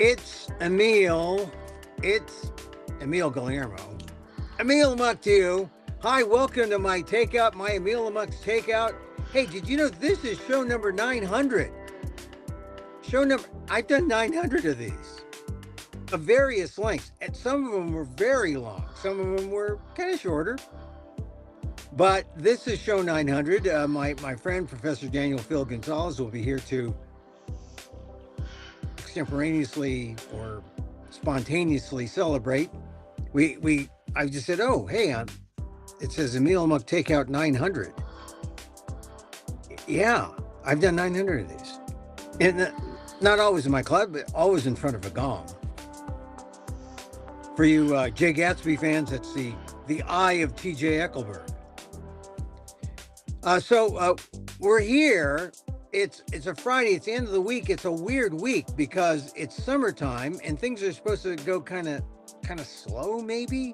It's Emil. It's Emil Guillermo. Emil Amok to you. Hi, welcome to my takeout, my Emil Amok's takeout. Hey, did you know this is show number 900? I've done 900 of these of various lengths, and some of them were very long. Some of them were kind of shorter. But this is show 900. My friend, Professor Daniel Phil Gonzalez, will be here to extemporaneously or spontaneously celebrate. I just said, oh, hey, it says Emil Amok Takeout 900. Yeah, I've done 900 of these. And not always in my club, but always in front of a gong. For you Jay Gatsby fans, that's the eye of TJ Eckelberg. So we're here. It's a Friday. It's the end of the week. It's a weird week because it's summertime and things are supposed to go kind of slow, maybe,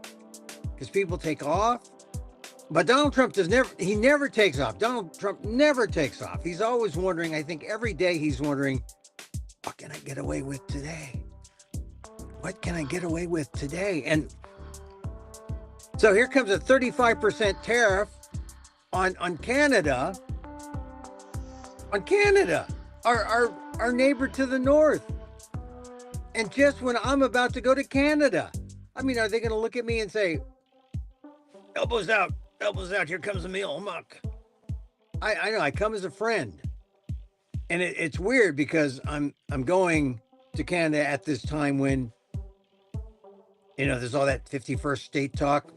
because people take off. But Donald Trump never takes off. Donald Trump never takes off. He's always wondering. I think every day he's wondering, what can I get away with today? What can I get away with today? And so here comes a 35% tariff on Canada. On Canada, our neighbor to the north. And just when I'm about to go to Canada, I mean, are they going to look at me and say, elbows out, here comes Emil Amok? I know, I come as a friend. And it's weird because I'm going to Canada at this time when, there's all that 51st state talk.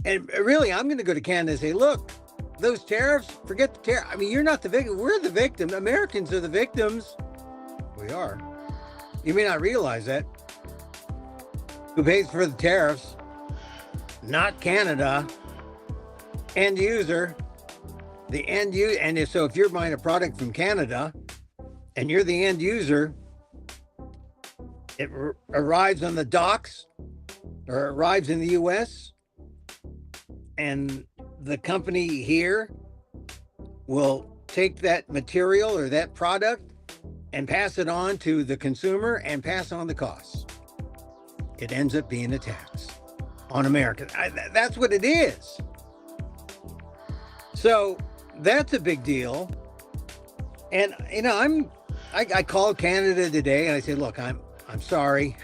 And really, I'm going to go to Canada and say, look, those tariffs, forget the tariff. I mean, you're not the victim. We're the victim. Americans are the victims. We are. You may not realize that. Who pays for the tariffs? Not Canada. End user. The end user. And so if you're buying a product from Canada and you're the end user, it arrives on the docks or arrives in the U.S. and the company here will take that material or that product and pass it on to the consumer and pass on the costs. It ends up being a tax on Americans. That's what it is. So that's a big deal. And I called Canada today and I said, look, I'm sorry.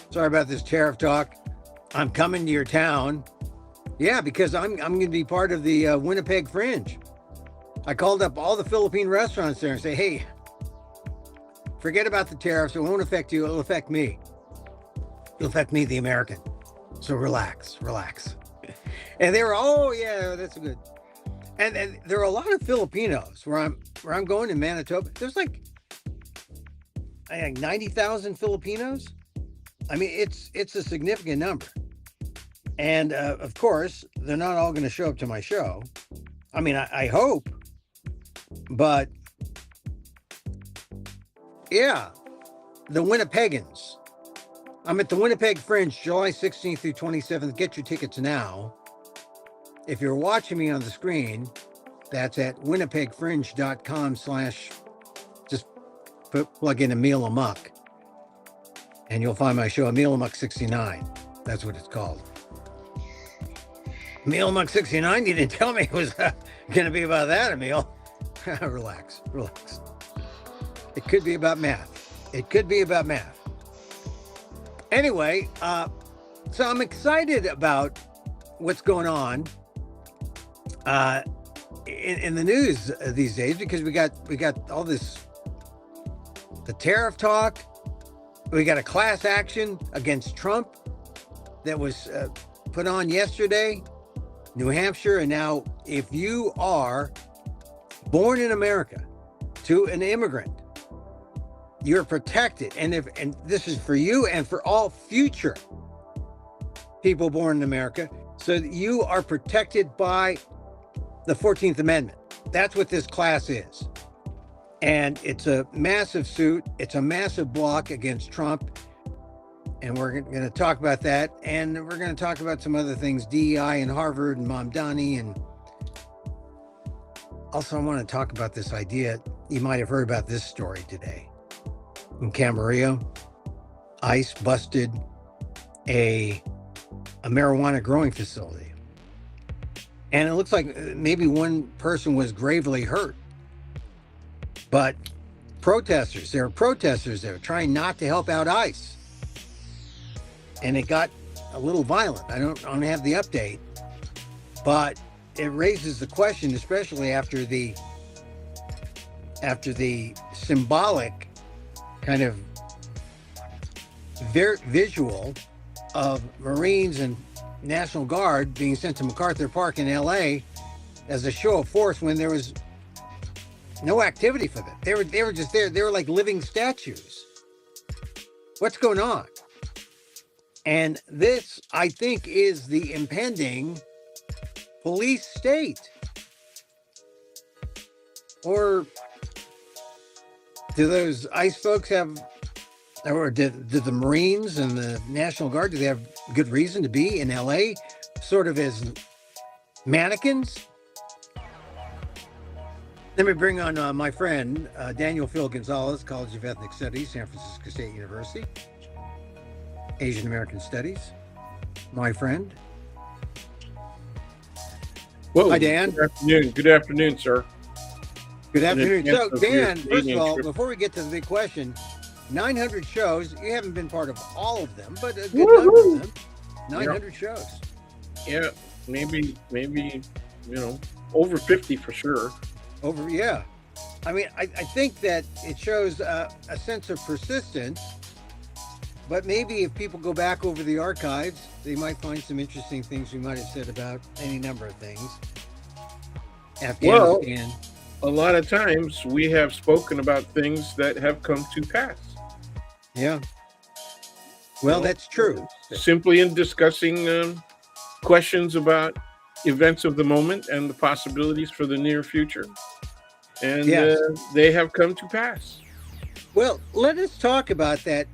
Sorry about this tariff talk. I'm coming to your town. Yeah, because I'm going to be part of the Winnipeg Fringe. I called up all the Philippine restaurants there and say, hey, forget about the tariffs. It won't affect you. It'll affect me. It'll affect me, the American. So relax. And they were, oh, yeah, that's good. And there are a lot of Filipinos where I'm going in Manitoba. There's like 90,000 Filipinos. I mean, it's a significant number. And of course, they're not all going to show up to my show. I mean, I hope, but yeah, the Winnipegans. I'm at the Winnipeg Fringe, July 16th through 27th. Get your tickets now. If you're watching me on the screen, that's at winnipegfringe.com/ just plug in Emil Amok and you'll find my show, Emil Amok 69. That's what it's called. Emil Amok 69, you didn't tell me it was going to be about that, Emil. Relax. It could be about math. Anyway, so I'm excited about what's going on in the news these days because we got all this, the tariff talk. We got a class action against Trump that was put on yesterday. New Hampshire, and now if you are born in America to an immigrant, you're protected. And this is for you and for all future people born in America, so that you are protected by the 14th Amendment. That's what this class is. And it's a massive suit. It's a massive block against Trump. And we're going to talk about that. And we're going to talk about some other things, DEI and Harvard and Mamdani. And also I want to talk about this idea. You might have heard about this story today. in Camarillo, ICE busted a marijuana growing facility. And it looks like maybe one person was gravely hurt. But there were protesters there trying not to help out ICE. And it got a little violent. I don't have the update, but it raises the question, especially after the symbolic kind of visual of Marines and National Guard being sent to MacArthur Park in LA as a show of force when there was no activity for them. They were just there. They were like living statues. What's going on? And this, I think, is the impending police state. Or do those ICE folks have, or did the Marines and the National Guard, do they have good reason to be in LA sort of as mannequins? Let me bring on my friend, Daniel Phil Gonzalez, College of Ethnic Studies, San Francisco State University, Asian American Studies, my friend. Whoa. Hi, Dan. Good afternoon. Good afternoon, sir. Good afternoon. So, Dan, first of all, before we get to the big question, 900 shows. You haven't been part of all of them, but a good number of them. 900 shows. Yeah, maybe, over 50 for sure. Yeah. I mean, I think that it shows a sense of persistence, but maybe if people go back over the archives, they might find some interesting things we might have said about any number of things. Afghanistan. Well, a lot of times we have spoken about things that have come to pass. Yeah. Well, that's true. Simply in discussing questions about events of the moment and the possibilities for the near future. And yes. They have come to pass. Well, let us talk about that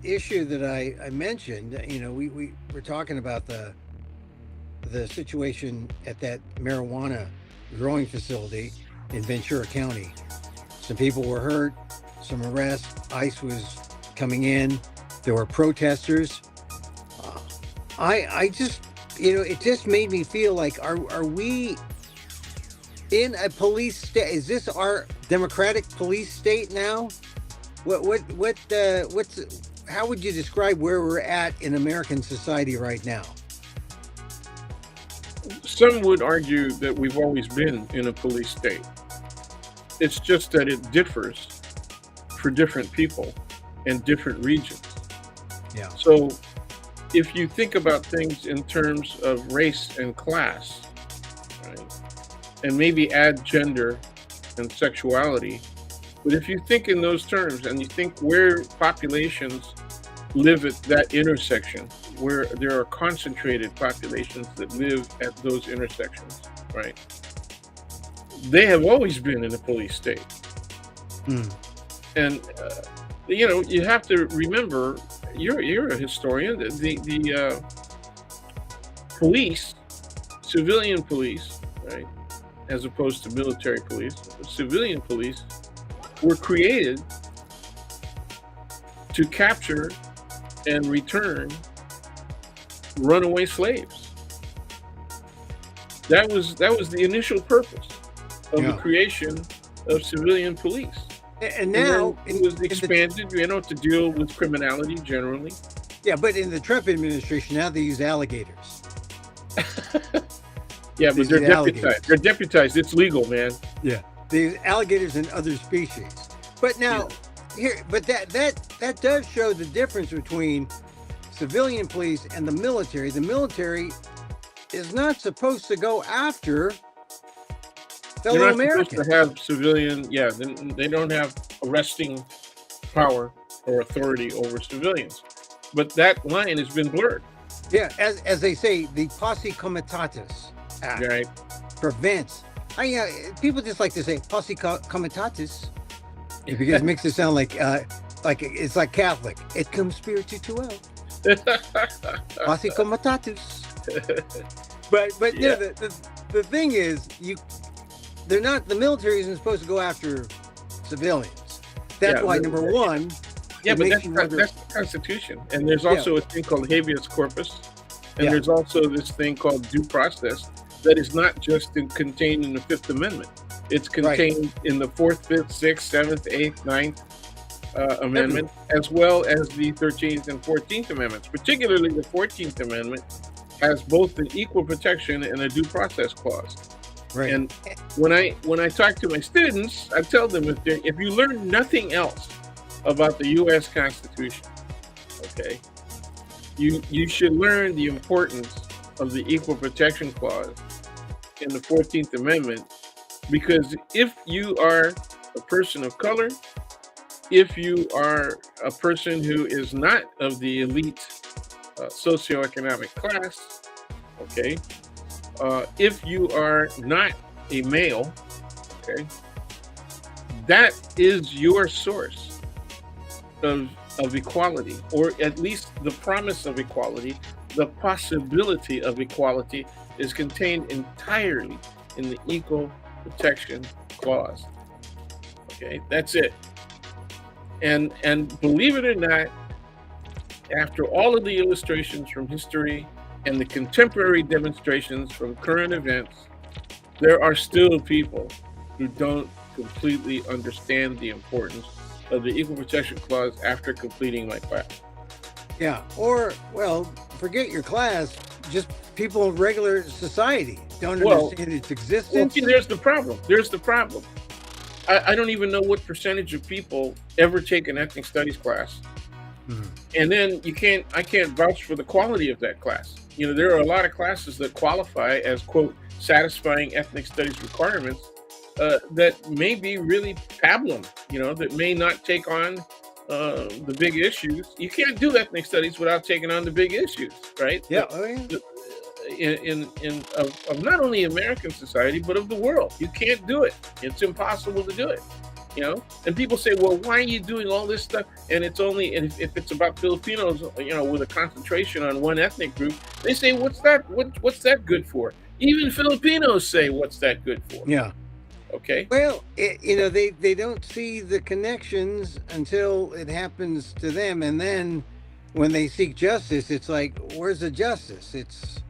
issue that I mentioned. You know, we were talking about the situation at that marijuana growing facility in Ventura County. Some people were hurt, some arrests, ICE was coming in, there were protesters. I just, it just made me feel like, are we in a police state? Is this our democratic police state now? How would you describe where we're at in American society right now? Some would argue that we've always been in a police state. It's just that it differs for different people and different regions. Yeah. So if you think about things in terms of race and class, right, and maybe add gender and sexuality, but if you think in those terms and you think where populations live at that intersection, where there are concentrated populations that live at those intersections, right? They have always been in a police state. And, you have to remember, you're a historian, the police, civilian police, right, as opposed to military police, civilian police were created to capture and return runaway slaves. That was the initial purpose of the creation of civilian police. And now it was expanded, to deal with criminality generally. Yeah, but in the Trump administration now they use alligators. Yeah, but they're deputized. They're deputized. It's legal, man. Yeah, they use alligators and other species. But now that does show the difference between civilian police and the military. The military is not supposed to go after fellow Americans. Supposed to have civilian, they don't have arresting power or authority over civilians. But that line has been blurred. Yeah, as they say, the Posse Comitatus Act prevents. People just like to say Posse Comitatus because it makes it sound like it's like Catholic. Et cum spiritu tuo. Posse Comitatus. But the thing is, the military isn't supposed to go after civilians. that's Yeah, why number one, yeah, it but makes you wonder. that's the Constitution, and there's Yeah, also a thing called habeas corpus, and yeah, there's also this thing called due process that is not just contained in the Fifth Amendment. It's right. contained in the Fourth, Fifth, Sixth, Seventh, Eighth, Ninth Everywhere. Amendment, as well as the 13th and 14th Amendments. Particularly, the 14th Amendment has both an equal protection and a due process clause. Right. And when I talk to my students, I tell them if you learn nothing else about the U.S. Constitution, okay, you should learn the importance of the equal protection clause in the 14th Amendment, because if you are a person of color, if you are a person who is not of the elite socioeconomic class, okay, if you are not a male, okay, that is your source of equality, or at least the promise of equality, the possibility of equality is contained entirely in the Equal Protection Clause. Okay, that's it. And believe it or not, after all of the illustrations from history and the contemporary demonstrations from current events, there are still people who don't completely understand the importance of the Equal Protection Clause after completing my class. Yeah. Or, well, forget your class, just people in regular society don't understand its Well, existence. see, there's the problem. There's the problem. I don't even know what percentage of people ever take an ethnic studies class. Mhm. And then I can't vouch for the quality of that class. You know, there are a lot of classes that qualify as, quote, satisfying ethnic studies requirements that may be really pablum, you know, that may not take on the big issues. You can't do ethnic studies without taking on the big issues, right? Yeah. Oh, yeah. Of not only American society, but of the world. You can't do it. It's impossible to do it. You know, and people say, well, why are you doing all this stuff? And it's only, and if it's about Filipinos, you know, with a concentration on one ethnic group, they say, what's that? What's that good for? Even Filipinos say, what's that good for? Yeah. Okay. Well, you know, they don't see the connections until it happens to them, and then when they seek justice, it's like, where's the justice? It's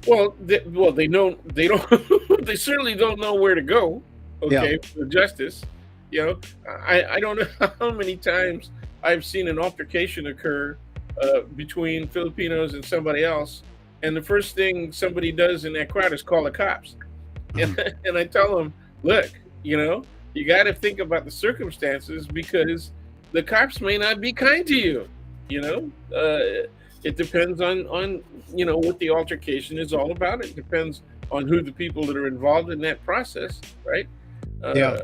Well, they don't, they certainly don't know where to go. yeah. Okay, for justice. You know, I don't know how many times I've seen an altercation occur between Filipinos and somebody else, and the first thing somebody does in that crowd is call the cops. Mhm. And I tell them, look, you know, you got to think about the circumstances, because the cops may not be kind to you. You know, it depends on you know what the altercation is all about. It depends on who the people that are involved in that process, right? Yeah. Uh,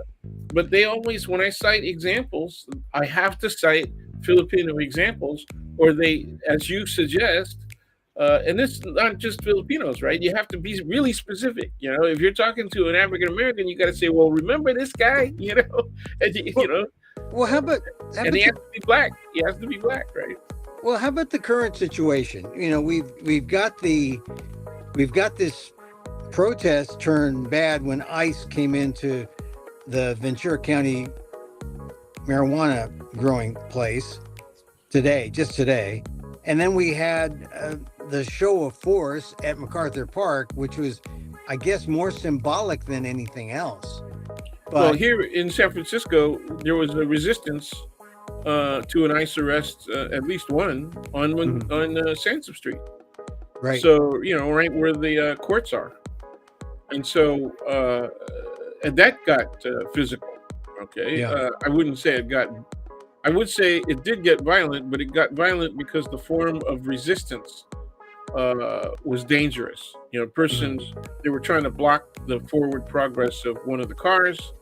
but they always, when I cite examples, I have to cite Filipino examples, or they, as you suggest, and this is not just Filipinos, right? You have to be really specific. You know, if you're talking to an African American, you got to say, "Well, remember this guy," you know, and Well, you know, well, how about and he the has to be black. He has to be black, right? well, how about the current situation? You know, we've got this protest turned bad when ICE came into the Ventura County marijuana growing place just today. And then we had the show of force at MacArthur Park, which was, I guess, more symbolic than anything else. Well, But here in San Francisco, there was a resistance to an ICE arrest, at least one on Mhm. Sansom Street. Right. So you know, right where the courts are, and so and that got physical. Okay, Yeah. I wouldn't say it got. I would say it did get violent, but it got violent because the form of resistance was dangerous. You know, Mhm. persons, they were trying to block the forward progress of one of the cars,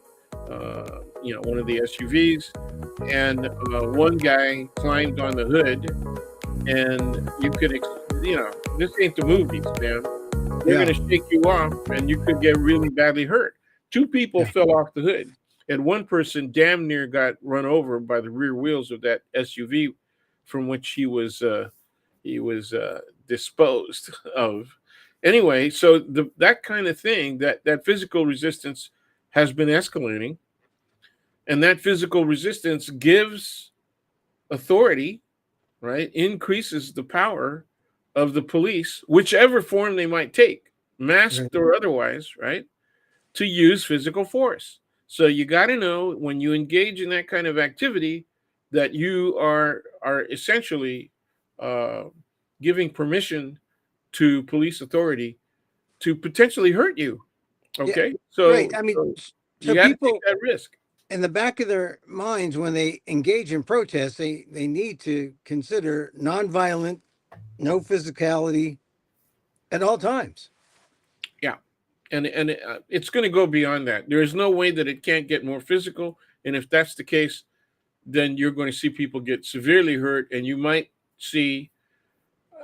you know, one of the SUVs, and one guy climbed on the hood, and you could, you know, this ain't the movies, man. They're Yeah. going to shake you off, and you could get really badly hurt. Two people Yeah. fell off the hood, and one person damn near got run over by the rear wheels of that SUV, from which he was disposed of. Anyway, so that kind of thing, that physical resistance has been escalating, And that physical resistance gives authority, right? Increases the power of the police, whichever form they might take, Right. masked or otherwise, right? To use physical force. So you got to know when you engage in that kind of activity that you are essentially uh, giving permission to police authority to potentially hurt you. Yeah. Okay, Right. so I mean, so you so got to take people that risk. in the back of their minds when they engage in protests, they need to consider nonviolent, no physicality at all times. Yeah, and it's going to go beyond that. There is no way that it can't get more physical, and if that's the case, then you're going to see people get severely hurt, and you might see.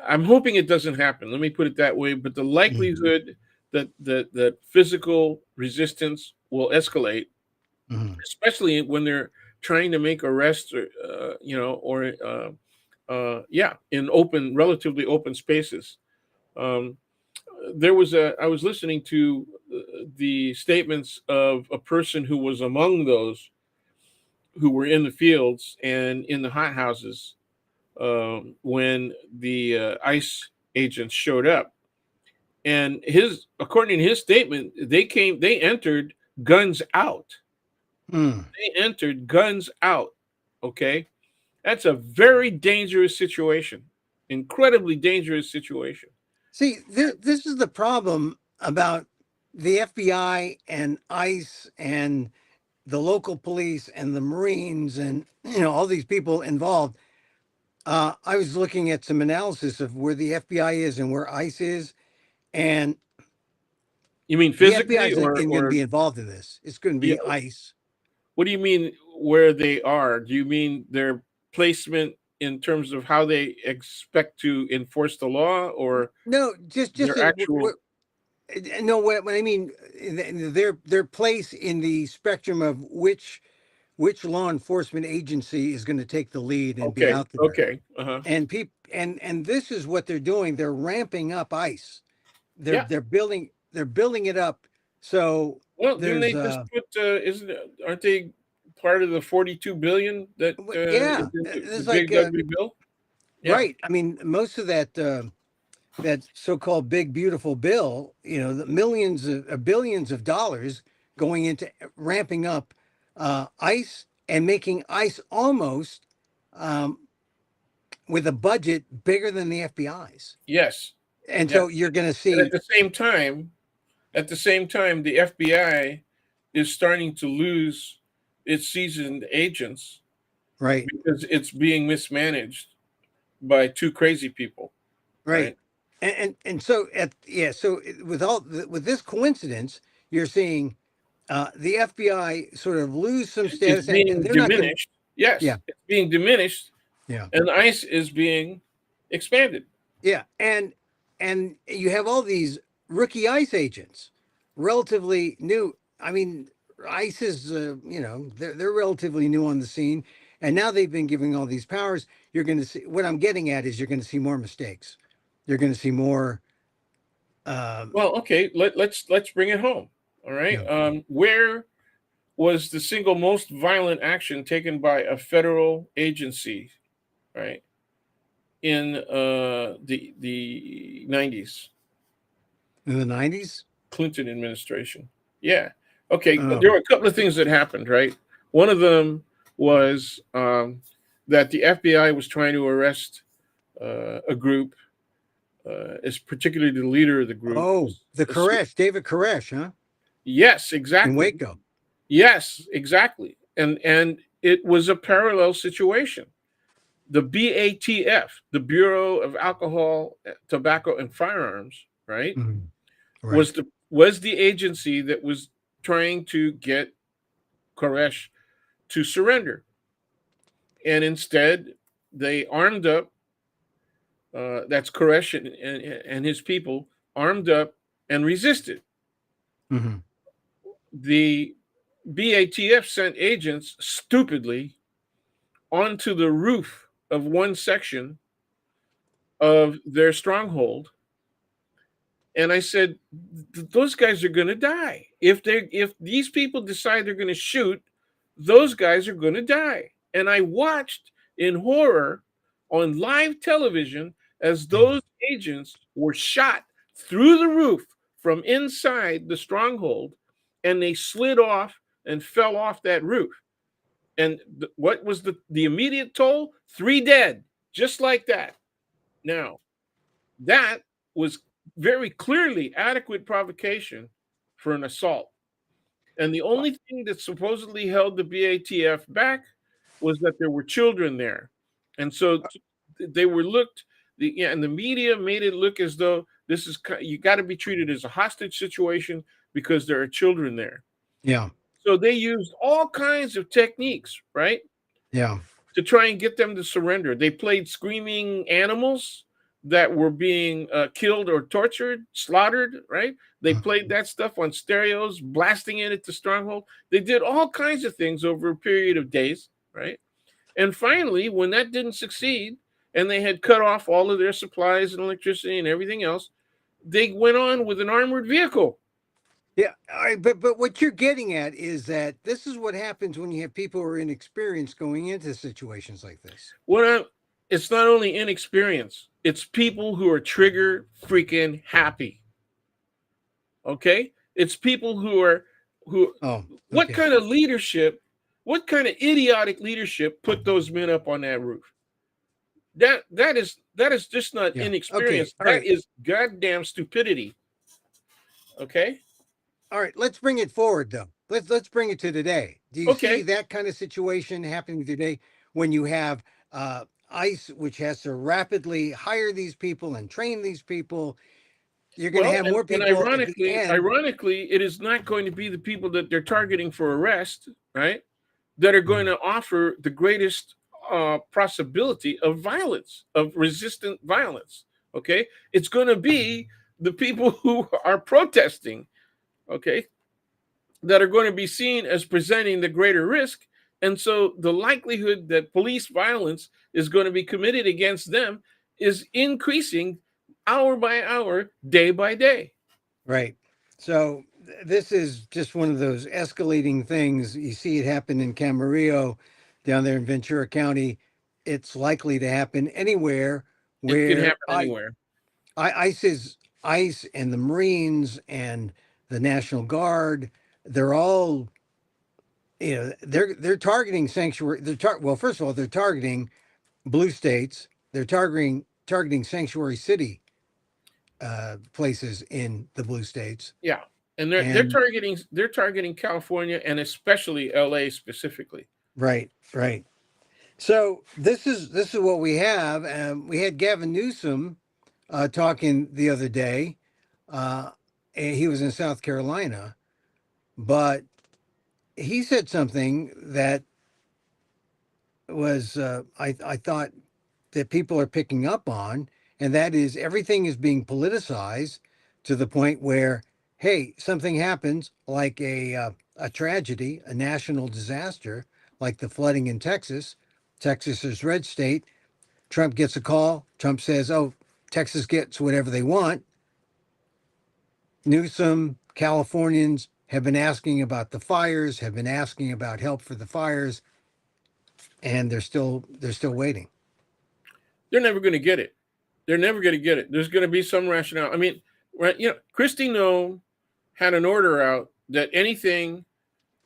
I'm hoping it doesn't happen. Let me put it that way. But the Mhm. likelihood that physical resistance will escalate, Mhm. especially when they're trying to make arrests, or yeah, in open, relatively open spaces. Um, I was listening to the statements of a person who was among those who were in the fields and in the hothouses when the ICE agents showed up. And according to his statement, they entered guns out. Mm. They entered guns out. Okay, that's a very dangerous situation, incredibly dangerous situation. See, this is the problem about the FBI and ICE and the local police and the Marines and all these people involved. I was looking at some analysis of where the FBI is and where ICE is, and You mean the FBI physically, isn't going to or be involved in this. It's going to yeah? be ICE. What do you mean where they are? Do you mean their placement in terms of how they expect to enforce the law, or No, just their in, actual? no. What I mean, their place in the spectrum of which law enforcement agency is going to take the lead and be Okay, out there. okay, uh-huh. And people and this is what they're doing. They're ramping up ICE. They're Yeah. they're building they're building it up. So Well, didn't there's they just put? Isn't aren't they part of the 42 billion that is yeah, in the there's like big ugly bill? Yeah. right. I mean, most of that so-called big beautiful bill, the millions of billions of dollars going into ramping up ICE and making ICE almost um, with a budget bigger than the FBI's. Yes. And Yeah. so you're going to And see at the same time, the FBI is starting to lose its seasoned agents right, because it's being mismanaged by two crazy people, right, right? and so so with this coincidence, you're seeing the FBI sort of lose some It's status, and being they're not going to. diminished. Yeah, Yes, it's being diminished, yeah, and ICE is being expanded. yeah, and you have all these rookie ICE agents, relatively new. I mean, ICE is they're relatively new on the scene, and now they've been giving all these powers. You're going to see what I'm getting at is you're going to see more mistakes. You're going to see more. Um, Well, okay, let's bring it home. All right, yeah. where was the single most violent action taken by a federal agency, right, in the 90s? In the 90s. Clinton administration. Yeah. Okay. Oh, There were a couple of things that happened, right? One of them was that the FBI was trying to arrest a group, as particularly the leader of the group. oh, the Koresh, David Koresh, huh? Yes, In exactly. Waco. Yes, exactly. And it was a parallel situation. The BATF, the Bureau of Alcohol, Tobacco, and Firearms, right, Mhm. Right. was the agency that was trying to get Koresh to surrender, and instead they armed up. That's Koresh and his people armed up and resisted. Hmm. The BATF sent agents stupidly onto the roof of one section of their stronghold, and I said, those guys are going to die if these people decide they're going to shoot those guys are going to die. And I watched in horror on live television as those agents were shot through the roof from inside the stronghold, and they slid off and fell off that roof. And what was the immediate toll? 3 dead, just like that. Now, that was very clearly adequate provocation for an assault. And the only thing that supposedly held the BATF back was that there were children there. And so they were looked, and the media made it look as though this is, you got to be treated as a hostage situation because there are children there. Yeah. So they used all kinds of techniques, right? Yeah. To try and get them to surrender. They played screaming animals that were being killed or tortured, slaughtered, right? They played that stuff on stereos, blasting it at the stronghold. They did all kinds of things over a period of days, right? And finally, when that didn't succeed and they had cut off all of their supplies and electricity and everything else, they went on with an armored vehicle. Yeah, all right, but what you're getting at is that this is what happens when you have people who are inexperienced going into situations like this. It's not only inexperience, it's people who are trigger freaking happy. Okay? It's people who Oh, what okay. kind of leadership, what kind of idiotic leadership put those men up on that roof? That is just not Yeah. Okay. inexperience. All That right. is goddamn stupidity. Okay? All right. Let's bring it forward though. Let's bring it to today. Do you see Okay. that kind of situation happening today when you have ICE, which has to rapidly hire these people and train these people? You're going to Well, have more and people at the end. ironically, it is not going to be the people that they're targeting for arrest, right? That are going to offer the greatest possibility of violence, of resistant violence. Okay, it's going to be the people who are protesting. Okay, that are going to be seen as presenting the greater risk, and so the likelihood that police violence is going to be committed against them is increasing hour by hour, day by day. Right. So this is just one of those escalating things. You see it happen in Camarillo down there in Ventura County. It's likely to happen anywhere It can where happen anywhere. ICE and the Marines and the National Guard, they're all, they're targeting sanctuary. Well, first of all, they're targeting blue states. They're targeting sanctuary city places in the blue states. Yeah, and And they're targeting California and especially LA specifically. right, right. So this is what we have. We had Gavin Newsom talking the other day. Uh, and he was in South Carolina, but he said something that was I thought that people are picking up on, and that is everything is being politicized to the point where, hey, something happens like a tragedy, a national disaster, like the flooding in Texas. Texas is red state. Trump gets a call. Trump says, "Oh, Texas gets whatever they want." Newsom, Californians have been asking about the fires, have been asking about help for the fires, and they're still waiting. They're never going to get it. They're never going to get it. There's going to be some rationale. I mean, right? Christy Noem had an order out that anything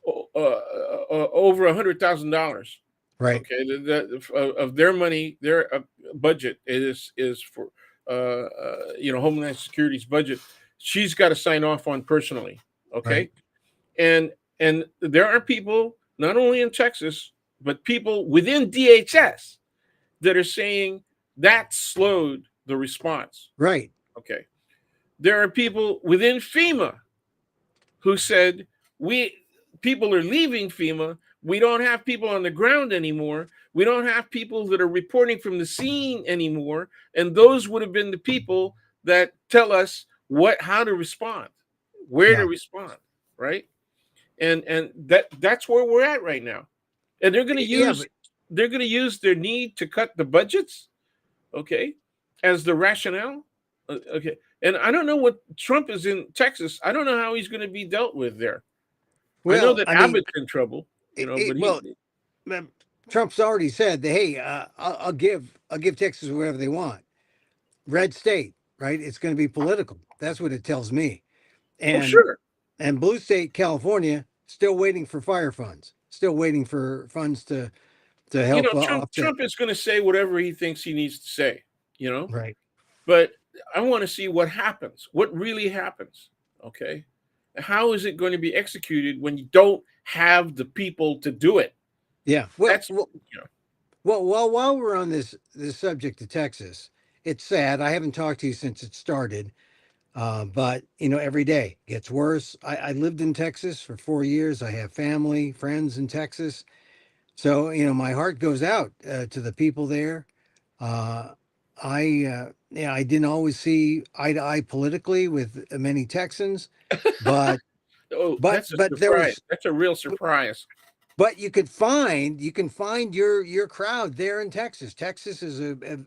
over $100,000, Right, okay, of their money, their budget is for Homeland Security's budget. She's got to sign off on personally. right. Okay, and there are people not only in Texas but people within DHS that are saying that slowed the response. Right. Okay. There are people within FEMA who said, people are leaving FEMA. We don't have people on the ground anymore. We don't have people that are reporting from the scene anymore. And those would have been the people that tell us how to respond, where to Yeah. respond, right? And that's where we're at right now. And they're going to Yeah, use but their need to cut the budgets, okay, as the rationale. Okay. And I don't know what Trump is in Texas. I don't know how he's going to be dealt with there. I know well, that I mean, Abbott's in trouble. But Well, Trump's already said that, hey, I'll give Texas whatever they want. Red state, right? It's going to be political. That's what it tells me. oh, And sure. blue state California still waiting for fire funds. Still waiting for funds to help offset. Trump is going to say whatever he thinks he needs to say, you know, Right. but I want to see what happens, what really happens. Okay. How is it going to be executed when you don't have the people to do it? Yeah. That's, you know, Well, while we're on this subject of Texas, it's sad. I haven't talked to you since it started, but every day gets worse. I lived in Texas for 4 years. I have family, friends in Texas, so my heart goes out to the people there. Uh, yeah, I didn't always see eye to eye politically with many Texans, but oh, but that's a but there surprise. was That's a real surprise. but you can find your crowd there in Texas. Texas is a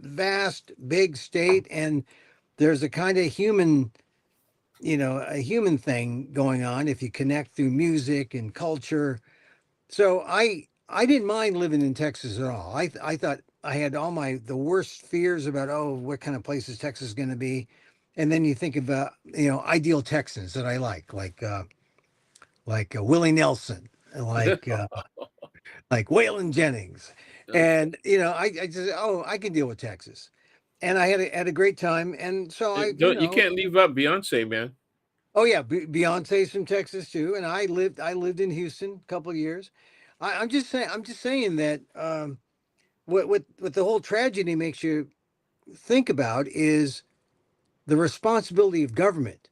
vast, big state, and there's a kind of a human thing going on if you connect through music and culture. So I didn't mind living in Texas at all. I thought I had all the worst fears about, oh, what kind of place is Texas going to be, and then you think about ideal Texans that I like Willie Nelson, like uh, like Waylon Jennings, Okay. and I just, oh, I can deal with Texas, and I had a great time, and so I You can't leave out Beyonce, man. oh yeah, Beyonce's from Texas too, and I lived in Houston a couple of years. I'm just saying that what the whole tragedy makes you think about is the responsibility of government,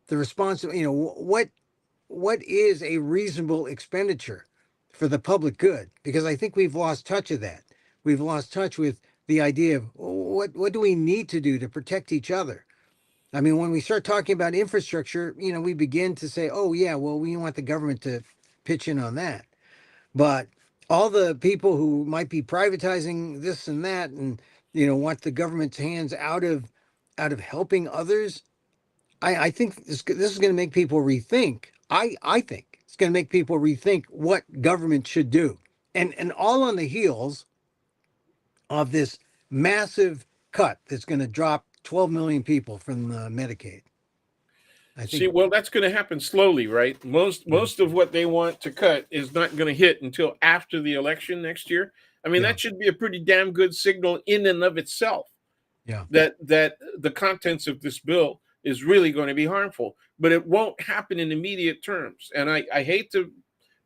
the responsibility, what is a reasonable expenditure for the public good, because I think we've lost touch of that. We've lost touch with the idea of what do we need to do to protect each other. I mean, when we start talking about infrastructure, we begin to say, oh yeah, well, we want the government to pitch in on that. But all the people who might be privatizing this and that, and want the government's hands out of helping others, I think this is going to make people rethink. I think it's going to make people rethink what government should do, and all on the heels of this massive cut that's going to drop 12 million people from Medicaid. I See, think. well, that's going to happen slowly, right? Most of what they want to cut is not going to hit until after the election next year. I mean, Yeah, that should be a pretty damn good signal in and of itself yeah, that the contents of this bill is really going to be harmful, but it won't happen in immediate terms. And I hate to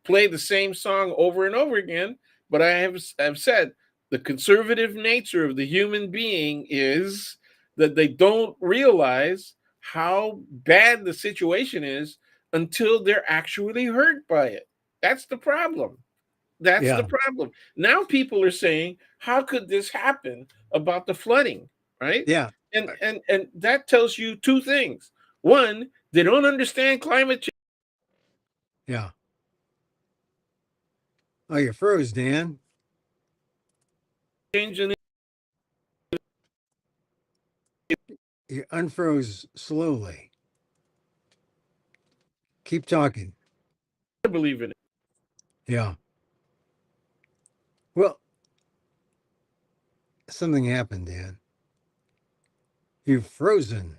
play the same song over and over again, but have said the conservative nature of the human being is that they don't realize how bad the situation is until they're actually hurt by it. That's the problem. That's the yeah, problem. Now people are saying, how could this happen about the flooding, right? yeah, And that tells you two things. One, they don't understand climate yeah. Oh, you froze, Dan. change, and You unfroze slowly. Keep talking. they believe in it. Yeah. Well, something happened, Dan. You've frozen.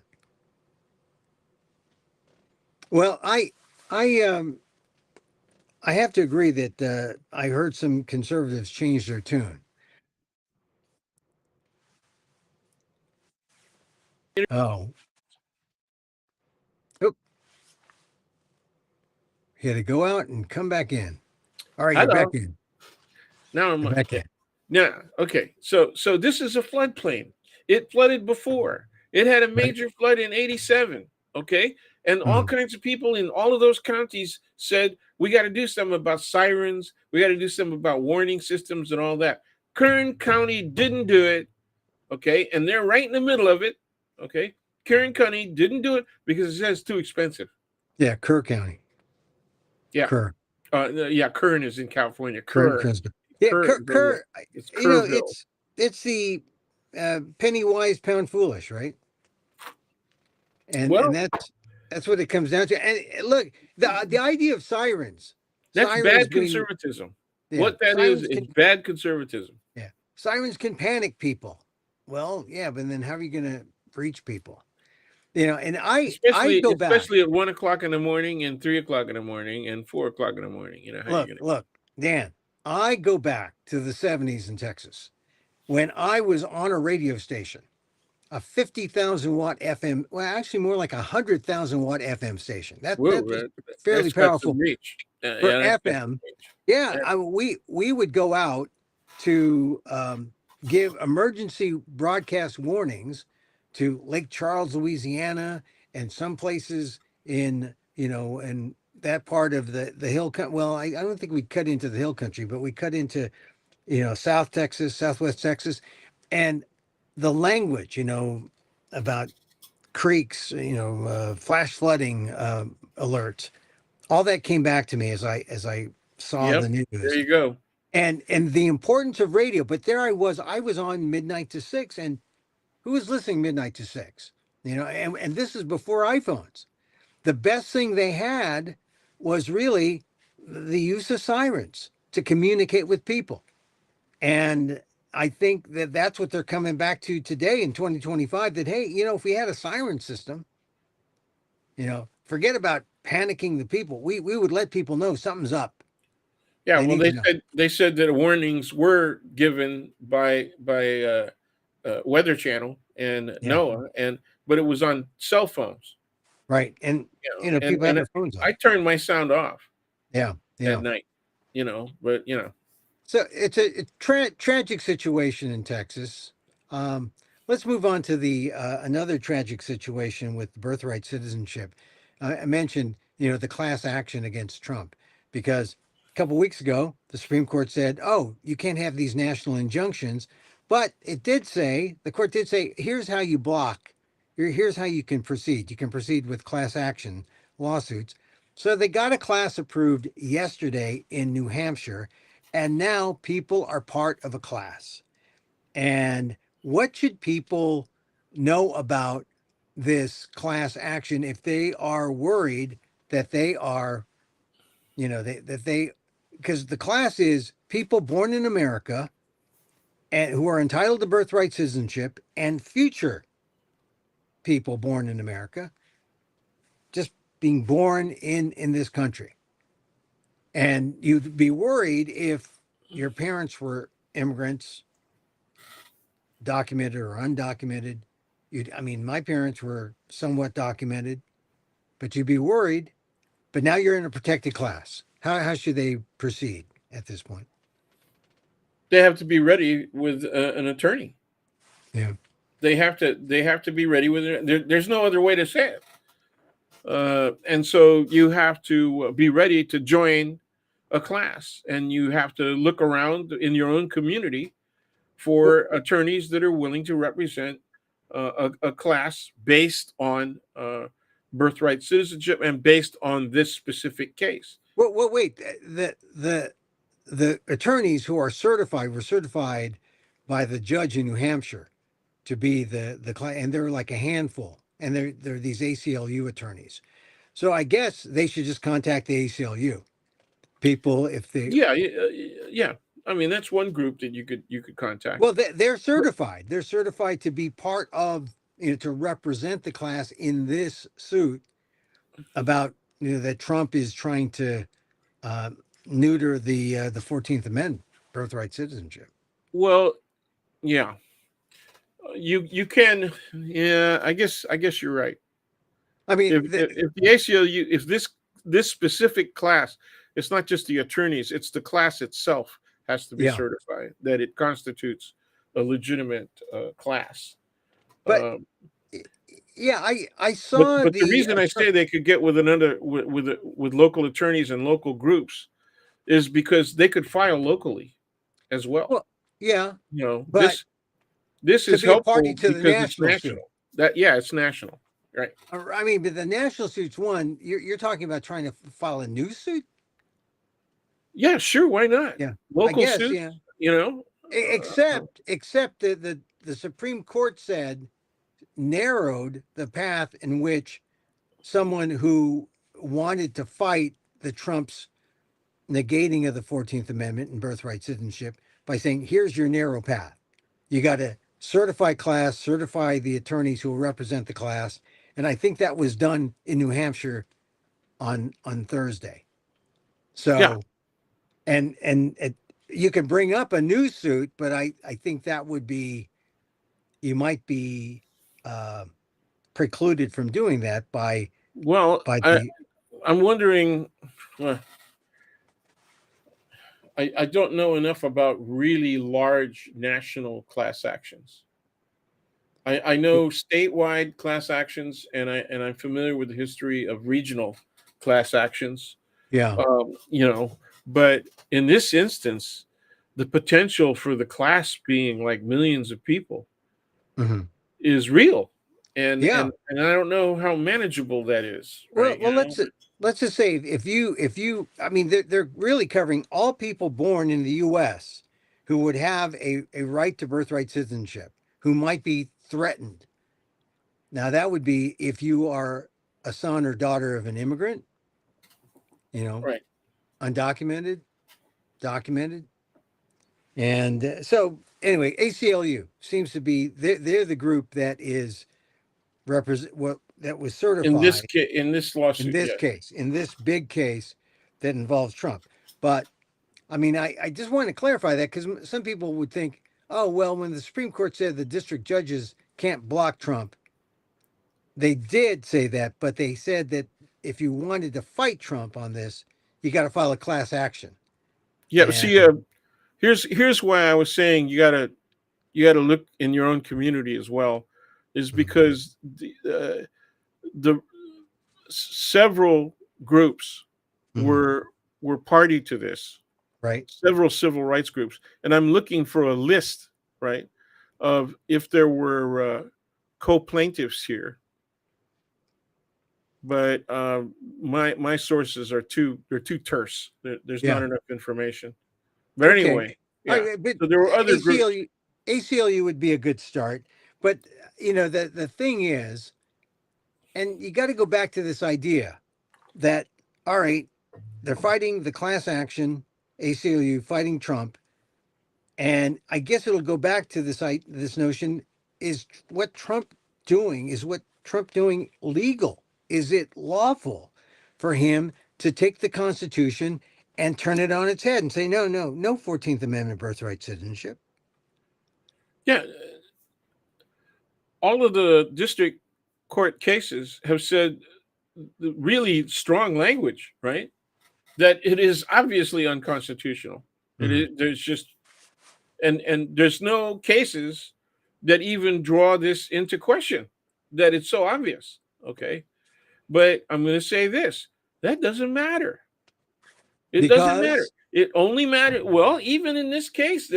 Well, I have to agree that I heard some conservatives change their tune. Oh, oop, he had to go out and come back in. All right, you're back Hello. in. Now I'm You're back okay. in. Now, okay. So this is a floodplain. It flooded before. It had a Right. major flood in 87. Okay. And all Mhm. kinds of people in all of those counties said, we got to do something about sirens. We got to do something about warning systems and all that. Kern County didn't do it. Okay. And they're right in the middle of it. Okay. Kern County didn't do it because it says it's too expensive. Yeah, Kerr County. Yeah. Kerr. Yeah. Kern is in California. Kerr. Yeah, Kerr, Kerr. it's You know, Kerrville. it's the penny wise, pound foolish, right? And Well, that's what it comes down to. And look, the idea of sirens. That's sirens bad being, conservatism. yeah, What that is bad conservatism. yeah, sirens can panic people. Well, yeah, but then how are you going to reach people? And I Especially go back. especially at 1 o'clock in the morning and 3 o'clock in the morning and 4 o'clock in the morning. How you gonna Look, Dan, I go back to the 70s in Texas when I was on a radio station, a 50,000 watt FM, well, actually more like a 100,000 watt FM station. whoa, That was fairly that's got some powerful reach. for Yeah, that's got some FM. reach. Yeah, Yeah. we would go out to give emergency broadcast warnings to Lake Charles, Louisiana, and some places in in that part of the hill. Well, I don't think we cut into the hill country, but we cut into South Texas, Southwest Texas, and the language about creeks, flash flooding alerts, all that came back to me as I saw Yep. the There news you go. and the importance of radio. But there I was on midnight to six, and who was listening midnight to six? And this is before iPhones. The best thing they had was really the use of sirens to communicate with people. And I think that that's what they're coming back to today in 2025, that, hey, if we had a siren system, forget about panicking the people. We would let people know something's up. Yeah, They well, need to know. they said that warnings were given by Weather Channel and Yeah. NOAA, but it was on cell phones. Right. And, people have And their phones I on. turned my sound off Yeah. at Yeah. night. But So it's a tragic situation in Texas. Um, let's move on to the another tragic situation with birthright citizenship. I mentioned, the class action against Trump because a couple weeks ago the Supreme Court said, "Oh, you can't have these national injunctions," but the court did say, "Here's how you block. Here's how you can proceed. You can proceed with class action lawsuits." So they got a class approved yesterday in New Hampshire, and now people are part of a class. And what should people know about this class action if they are worried that they are, that they, because the class is people born in America and who are entitled to birthright citizenship, and future people born in America, just being born in this country. And you'd be worried if your parents were immigrants, documented or undocumented. I mean, my parents were somewhat documented, but you'd be worried. But now you're in a protected class. How should they proceed at this point? they have to be ready with an attorney. Yeah. They have to be ready with it. There's no other way to say it. And so you have to be ready to join a class, and you have to look around in your own community for attorneys that are willing to represent a class based on birthright citizenship and based on this specific case. Well, wait. The attorneys who are certified were certified by the judge in New Hampshire to be the client, and they're like a handful, and they're these ACLU attorneys. So I guess they should just contact the ACLU people if they. Yeah, yeah. I mean, that's one group that you could contact. Well, they're certified. They're certified to be part of, to represent the class in this suit about, that Trump is trying to uh, neuter the 14th Amendment, birthright citizenship. Well, yeah, you can. Yeah, I guess you're right. I mean, If the ACLU, if this specific class, it's not just the attorneys, it's the class itself has to be yeah, certified that it constitutes a legitimate class. but Um, yeah, I but saw but the the reason I say they could get with another with local attorneys and local groups is because they could file locally as well. well, yeah, You know, but this to is be a party helpful to the because it's national suit. national. It's national, right? I mean, but the national suit's one. You're talking about trying to file a new suit. Yeah, sure. Why not? Yeah, I Local guess. suits, Yeah. you know. Except that the Supreme Court said, narrowed the path in which someone who wanted to fight the Trump's negating of the 14th Amendment and birthright citizenship by saying, here's your narrow path. You got to certify class, certify the attorneys who will represent the class. And I think that was done in New Hampshire on Thursday. Yeah. So, and you can bring up a new suit, but I think that would be, you might be uh, precluded from doing that Well, by the, I'm wondering. Uh, I don't know enough about really large national class actions. I know statewide class actions, and I'm familiar with the history of regional class actions. yeah. You know, but in this instance, the potential for the class being like millions of people Mhm. is real, Yeah. and I don't know how manageable that is, Well, right? You well, know, let's just say if you, I mean, they're really covering all people born in the U.S. who would have a right to birthright citizenship, who might be threatened. Now, that would be if you are a son or daughter of an immigrant, you know, right? undocumented, documented, and so anyway, ACLU seems to be they're the group that is represent what that was certified In this in lawsuit, this yes. case, in this big case that involves Trump. But I mean, I just want to clarify that because some people would think, oh, well, when the Supreme Court said the district judges can't block Trump, they did say that, but they said that if you wanted to fight Trump on this, you got to file a class action. Yeah. See, And here's why I was saying you gotta look in your own community as well, is Mhm. because the several groups Mhm. were party to this, Right. several civil rights groups, and I'm looking for a list, right, of if there were co-plaintiffs here. But my sources are too terse. There's not Yeah. enough information. But Okay. anyway, All yeah. right, but So there were other groups. ACLU would be a good start. But the thing is, and you got to go back to this idea that, all right, they're fighting the class action, ACLU fighting Trump, and I guess it'll go back to this notion: is what Trump doing legal? Is it lawful for him to take the Constitution and turn it on its head and say no, no, no 14th Amendment birthright citizenship? Yeah, all of the district court cases have said really strong language, right? That it is obviously unconstitutional. It Mhm. is. There's just and there's no cases that even draw this into question. That it's so obvious. Okay, but I'm going to say this: that doesn't matter. It doesn't matter. Because It only matters. Well, even in this case,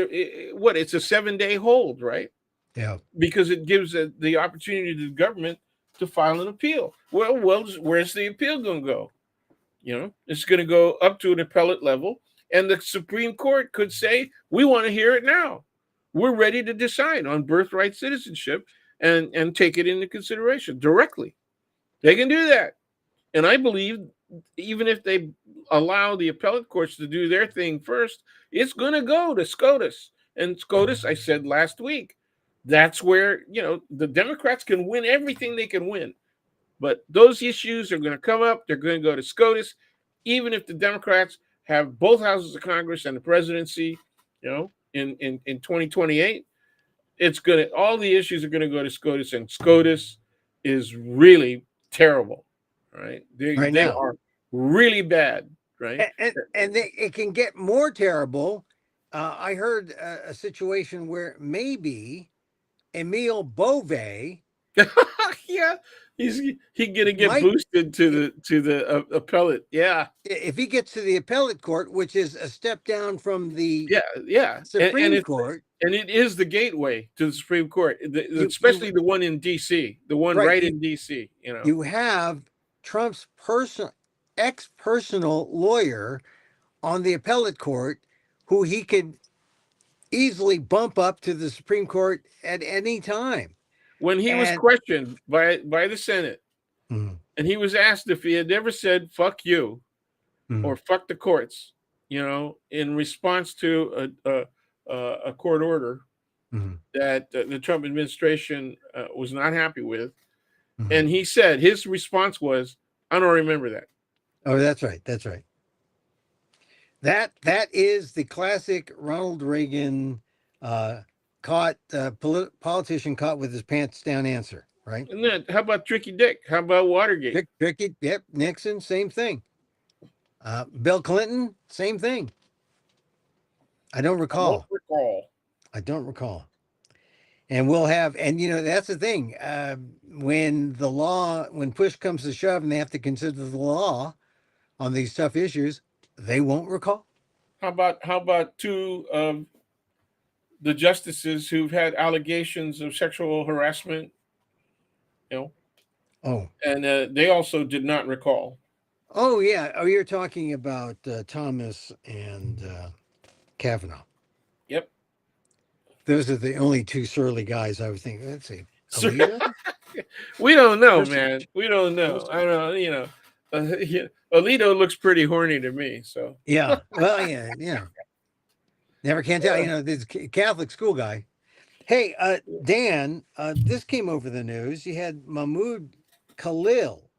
what it's a 7-day hold, right? yeah, Because it gives the opportunity to the government to file an appeal. Well, where's the appeal going to go? It's going to go up to an appellate level, and the Supreme Court could say, "We want to hear it now. We're ready to decide on birthright citizenship and take it into consideration directly." They can do that, and I believe even if they allow the appellate courts to do their thing first, it's going to go to SCOTUS. And SCOTUS, I said last week, that's where the Democrats can win everything they can win. But those issues are going to come up. They're going to go to SCOTUS, even if the Democrats have both houses of Congress and the presidency, in 2028. It's going to all the issues are going to go to SCOTUS, and SCOTUS is really terrible, right? right They now, are really bad, right? it can get more terrible. I heard a situation where maybe Emil Bove Yeah, he gonna get might, boosted to the appellate. Yeah, if he gets to the appellate court, which is a step down from the yeah, yeah, Supreme Court, and it is the gateway to the Supreme Court, you especially the one in D.C., the one right right in D.C. you have Trump's ex personal lawyer on the appellate court, who he could easily bump up to the Supreme Court at any time. When he was And questioned by the Senate, mm, and he was asked if he had ever said "fuck you" mm, or "fuck the courts," in response to a court order Mhm, that the Trump administration was not happy with. mhm. And he said his response was, I don't remember that. Oh, that's right. That's right. That is the classic Ronald Reagan politician caught with his pants down answer, right? And then, how about Tricky Dick? How about Watergate? Tricky, yep. Nixon, same thing. Bill Clinton, same thing. I don't I don't recall. recall. I don't recall. And we'll have, and that's the thing. When push comes to shove, and they have to consider the law on these tough issues, they won't recall. How about two of the justices who've had allegations of sexual harassment, you know, Oh, and they also did not recall. oh yeah. Oh, you're talking about Thomas and Kavanaugh. Yep. Those are the only two surly guys I would think. Let's see, So Alito. we don't know, First, man. We don't know. first, I don't know. Alito looks pretty horny to me. So yeah. Well, yeah, yeah. Never can tell. This Catholic school guy. Hey, Dan, this came over the news. You had Mahmoud Khalil.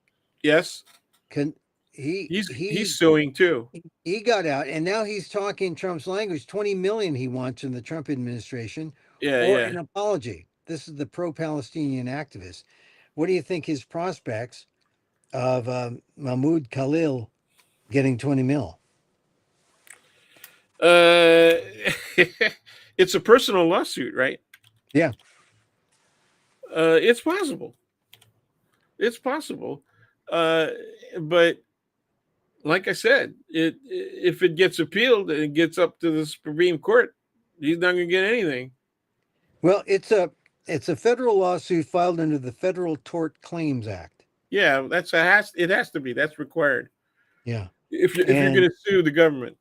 yes, Can he he's he suing too. he got out, and now he's talking Trump's language. 20 million he wants in the Trump administration, Yeah, or yeah. an apology. This is the pro-Palestinian activist. What do you think his prospects of Mahmoud Khalil getting 20 mil? Uh, it's a personal lawsuit, right? Yeah. It's possible. It's possible. Uh, but like I said, if it gets appealed and it gets up to the Supreme Court, he's not going to get anything. Well, it's a federal lawsuit filed under the Federal Tort Claims Act. Yeah, it has to be. That's required Yeah. if you're going And to sue the government.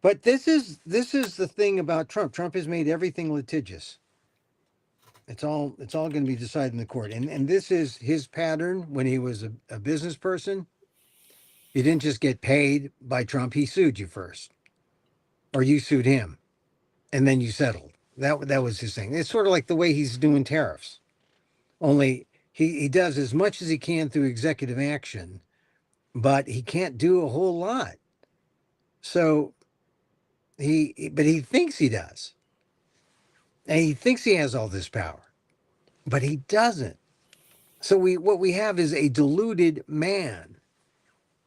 but this is the thing about Trump. Trump has made everything litigious. It's all going to be decided in the court. And this is his pattern when he was a business person. He didn't just get paid by Trump. He sued you first, or you sued him, and then you settled. That was his thing. It's sort of like the way he's doing tariffs. Only he does as much as he can through executive action, but he can't do a whole lot. So but he thinks he does. And he thinks he has all this power, but he doesn't. So what we have is a deluded man.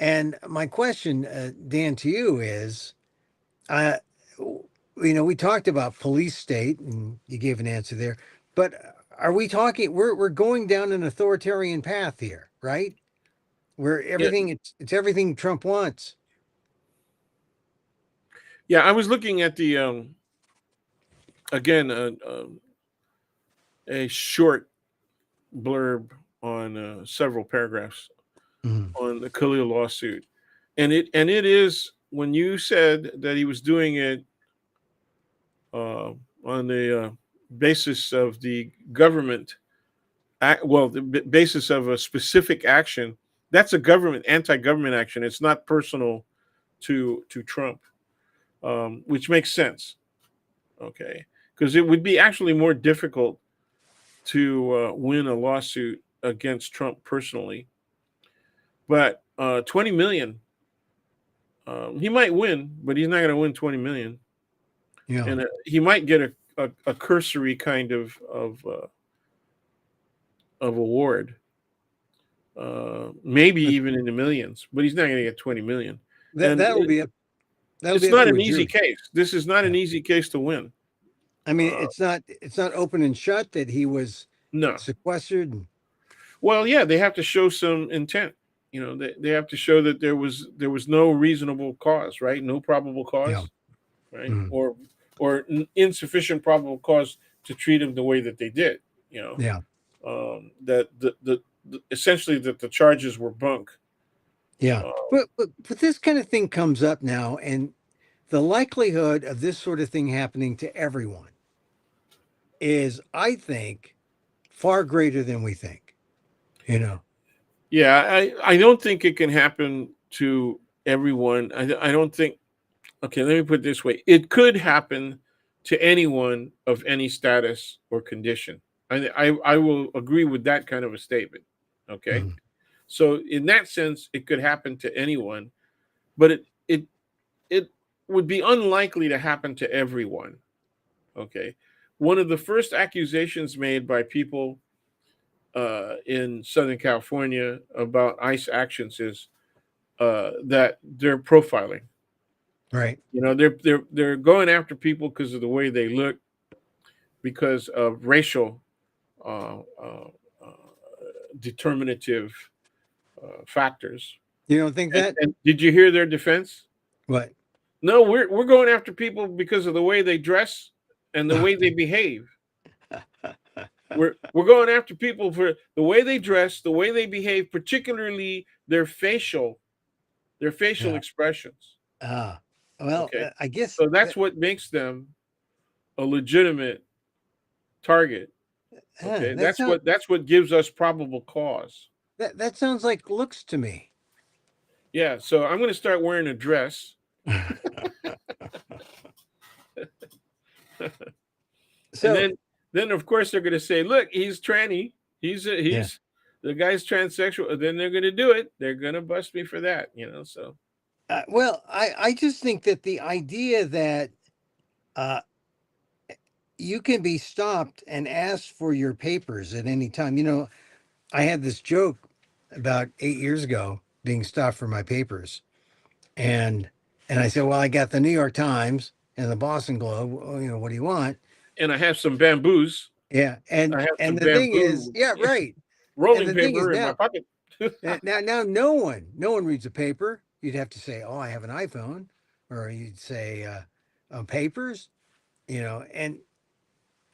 And my question, Dan, to you is, uh, we talked about police state, and you gave an answer there. But are we talking? We're going down an authoritarian path here, right? Where Yeah, it's everything Trump wants. yeah. I was looking at the again a short blurb on several paragraphs Mhm. on the Khalil lawsuit, and it is when you said that he was doing it on the basis of the government, the basis of a specific action. That's a government anti-government action. It's not personal to Trump, which makes sense. Okay, because it would be actually more difficult to win a lawsuit against Trump personally. But 20 million, he might win, but he's not going to win 20 million, Yeah. and he might get a cursory kind of award, maybe But even in the millions, but he's not going to get 20 million. that And that will be up that'll it's be up not to an a easy jury. case. This is not an Yeah. easy case to win. I mean, Uh, it's not open and shut that he was no. sequestered. Well, yeah, they have to show some intent. They have to show that there was no reasonable cause, right? No probable Yeah. cause, right? Mhm. Or insufficient probable cause to treat him the way that they did. You know, Yeah. that essentially that the charges were bunk. Yeah. Uh, But this kind of thing comes up now, and the likelihood of this sort of thing happening to everyone is, I think, far greater than we think. You know. yeah, I don't think it can happen to everyone. I don't think okay, let me put it this way. It could happen to anyone of any status or condition. I will agree with that kind of a statement. Okay. Mhm. So in that sense, it could happen to anyone, but it would be unlikely to happen to everyone. Okay. One of the first accusations made by people in Southern California about ICE actions is that they're profiling. Right. You know, they're going after people because of the way they look, because of racial uh, uh, uh, determinative factors. You don't think that? And did you hear their defense? What? No, we're going after people because of the way they dress and the way they behave. We're going after people for the way they dress, the way they behave, particularly their facial Yeah. expressions. Ah. Well, Okay, I guess so that's what makes them a legitimate target. Okay, that sounds that's what gives us probable cause. that sounds like looks to me. Yeah, so I'm going to start wearing a dress, and So then of course they're going to say, "Look, he's tranny. yeah. He's the guy's transsexual." Then they're going to do it. They're going to bust me for that, you know. So Well, I just think that the idea that uh, you can be stopped and asked for your papers at any time. I had this joke about 8 years ago being stopped for my papers, and I said, "Well, I got the New York Times and the Boston Globe. Well, what do you want?" and I have some bamboos. Yeah, I have and some the thing is, bamboo yeah, right. And rolling the thing is paper in my now, pocket. now, no one reads a paper. You'd have to say, "Oh, I have an iPhone," or you'd say, "Papers." And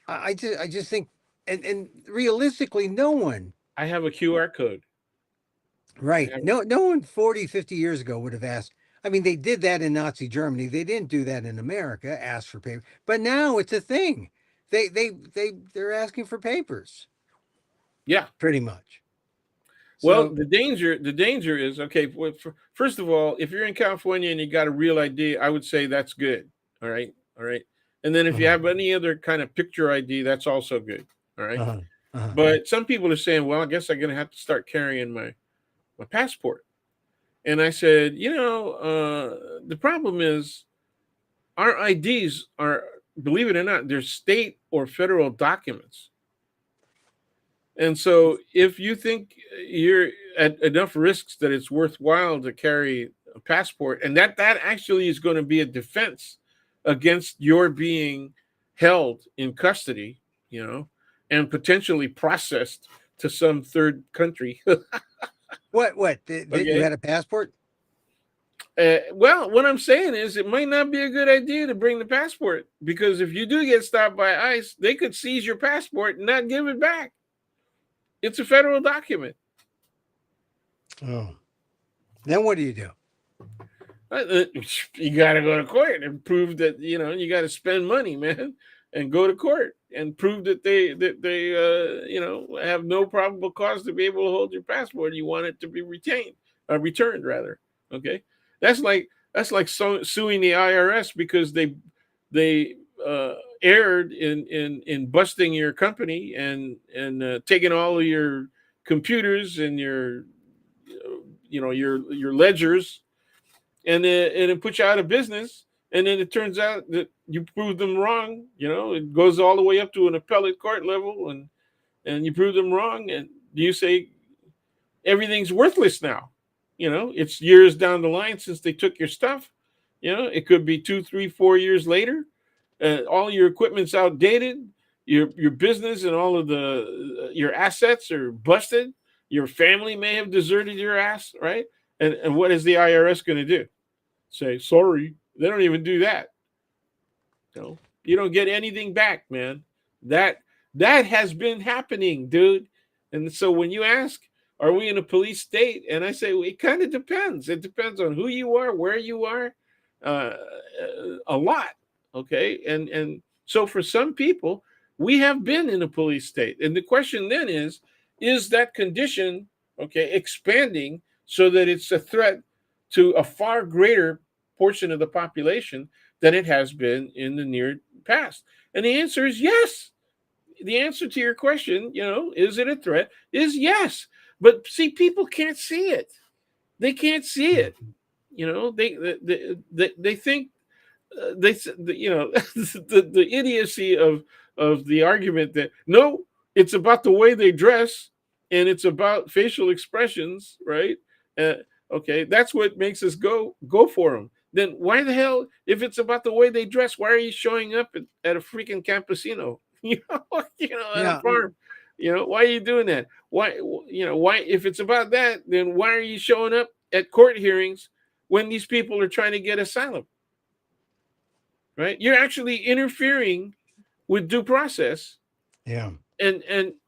I just think, and realistically, no one, I have a QR code. I right? have, No one 40, 50 years ago would have asked. I mean, they did that in Nazi Germany. They didn't do that in America, ask for paper. But now it's a thing. They're asking for papers, yeah. pretty much. Well, So, the danger is okay. First of all, if you're in California and you got a real ID, I would say that's good. All right. And then if you uh-huh, have any other kind of picture ID, that's also good. All right. uh-huh, uh-huh. But some people are saying, well, I guess I'm going to have to start carrying my passport. And I said, the problem is our IDs are, believe it or not, they're state or federal documents. And so if you think you're at enough risks that it's worthwhile to carry a passport, and that actually is going to be a defense against your being held in custody, and potentially processed to some third country. What? That you Okay. had a passport? Well, what I'm saying is it might not be a good idea to bring the passport, because if you do get stopped by ICE, they could seize your passport and not give it back. It's a federal document. Oh, then what do you do? You got to go to court and prove that you got to spend money, man, and go to court and prove that they have no probable cause to be able to hold your passport. You want it to be returned rather. Okay, that's like suing the IRS because they erred in busting your company and taking all of your computers and your ledgers, and it puts you out of business. And then it turns out that you proved them wrong. It goes all the way up to an appellate court level, and you prove them wrong, and you say everything's worthless now. It's years down the line since they took your stuff. It could be 2, 3, 4 years later. All your equipment's outdated. Your business and all of your assets are busted. Your family may have deserted your ass, right? And what is the IRS going to do? Say sorry? They don't even do that. You don't get anything back, man. That has been happening, dude. And so when you ask, are we in a police state? And I say, well, it kind of depends. It depends on who you are, where you are, uh, a lot. Okay, and so for some people, we have been in a police state, and the question then is that condition, okay, expanding so that it's a threat to a far greater portion of the population than it has been in the near past? And the answer is yes. The answer to your question, is it a threat? Is yes. But see, people can't see it. They can't see it. They think the idiocy of the argument that no, it's about the way they dress and it's about facial expressions, right? uh, okay, that's what makes us go for them. Then why the hell, if it's about the way they dress, why are you showing up at a freaking campesino? At a Yeah. farm. Why are you doing that? Why, if it's about that, then why are you showing up at court hearings when these people are trying to get asylum? Right? You're actually interfering with due process, Yeah. and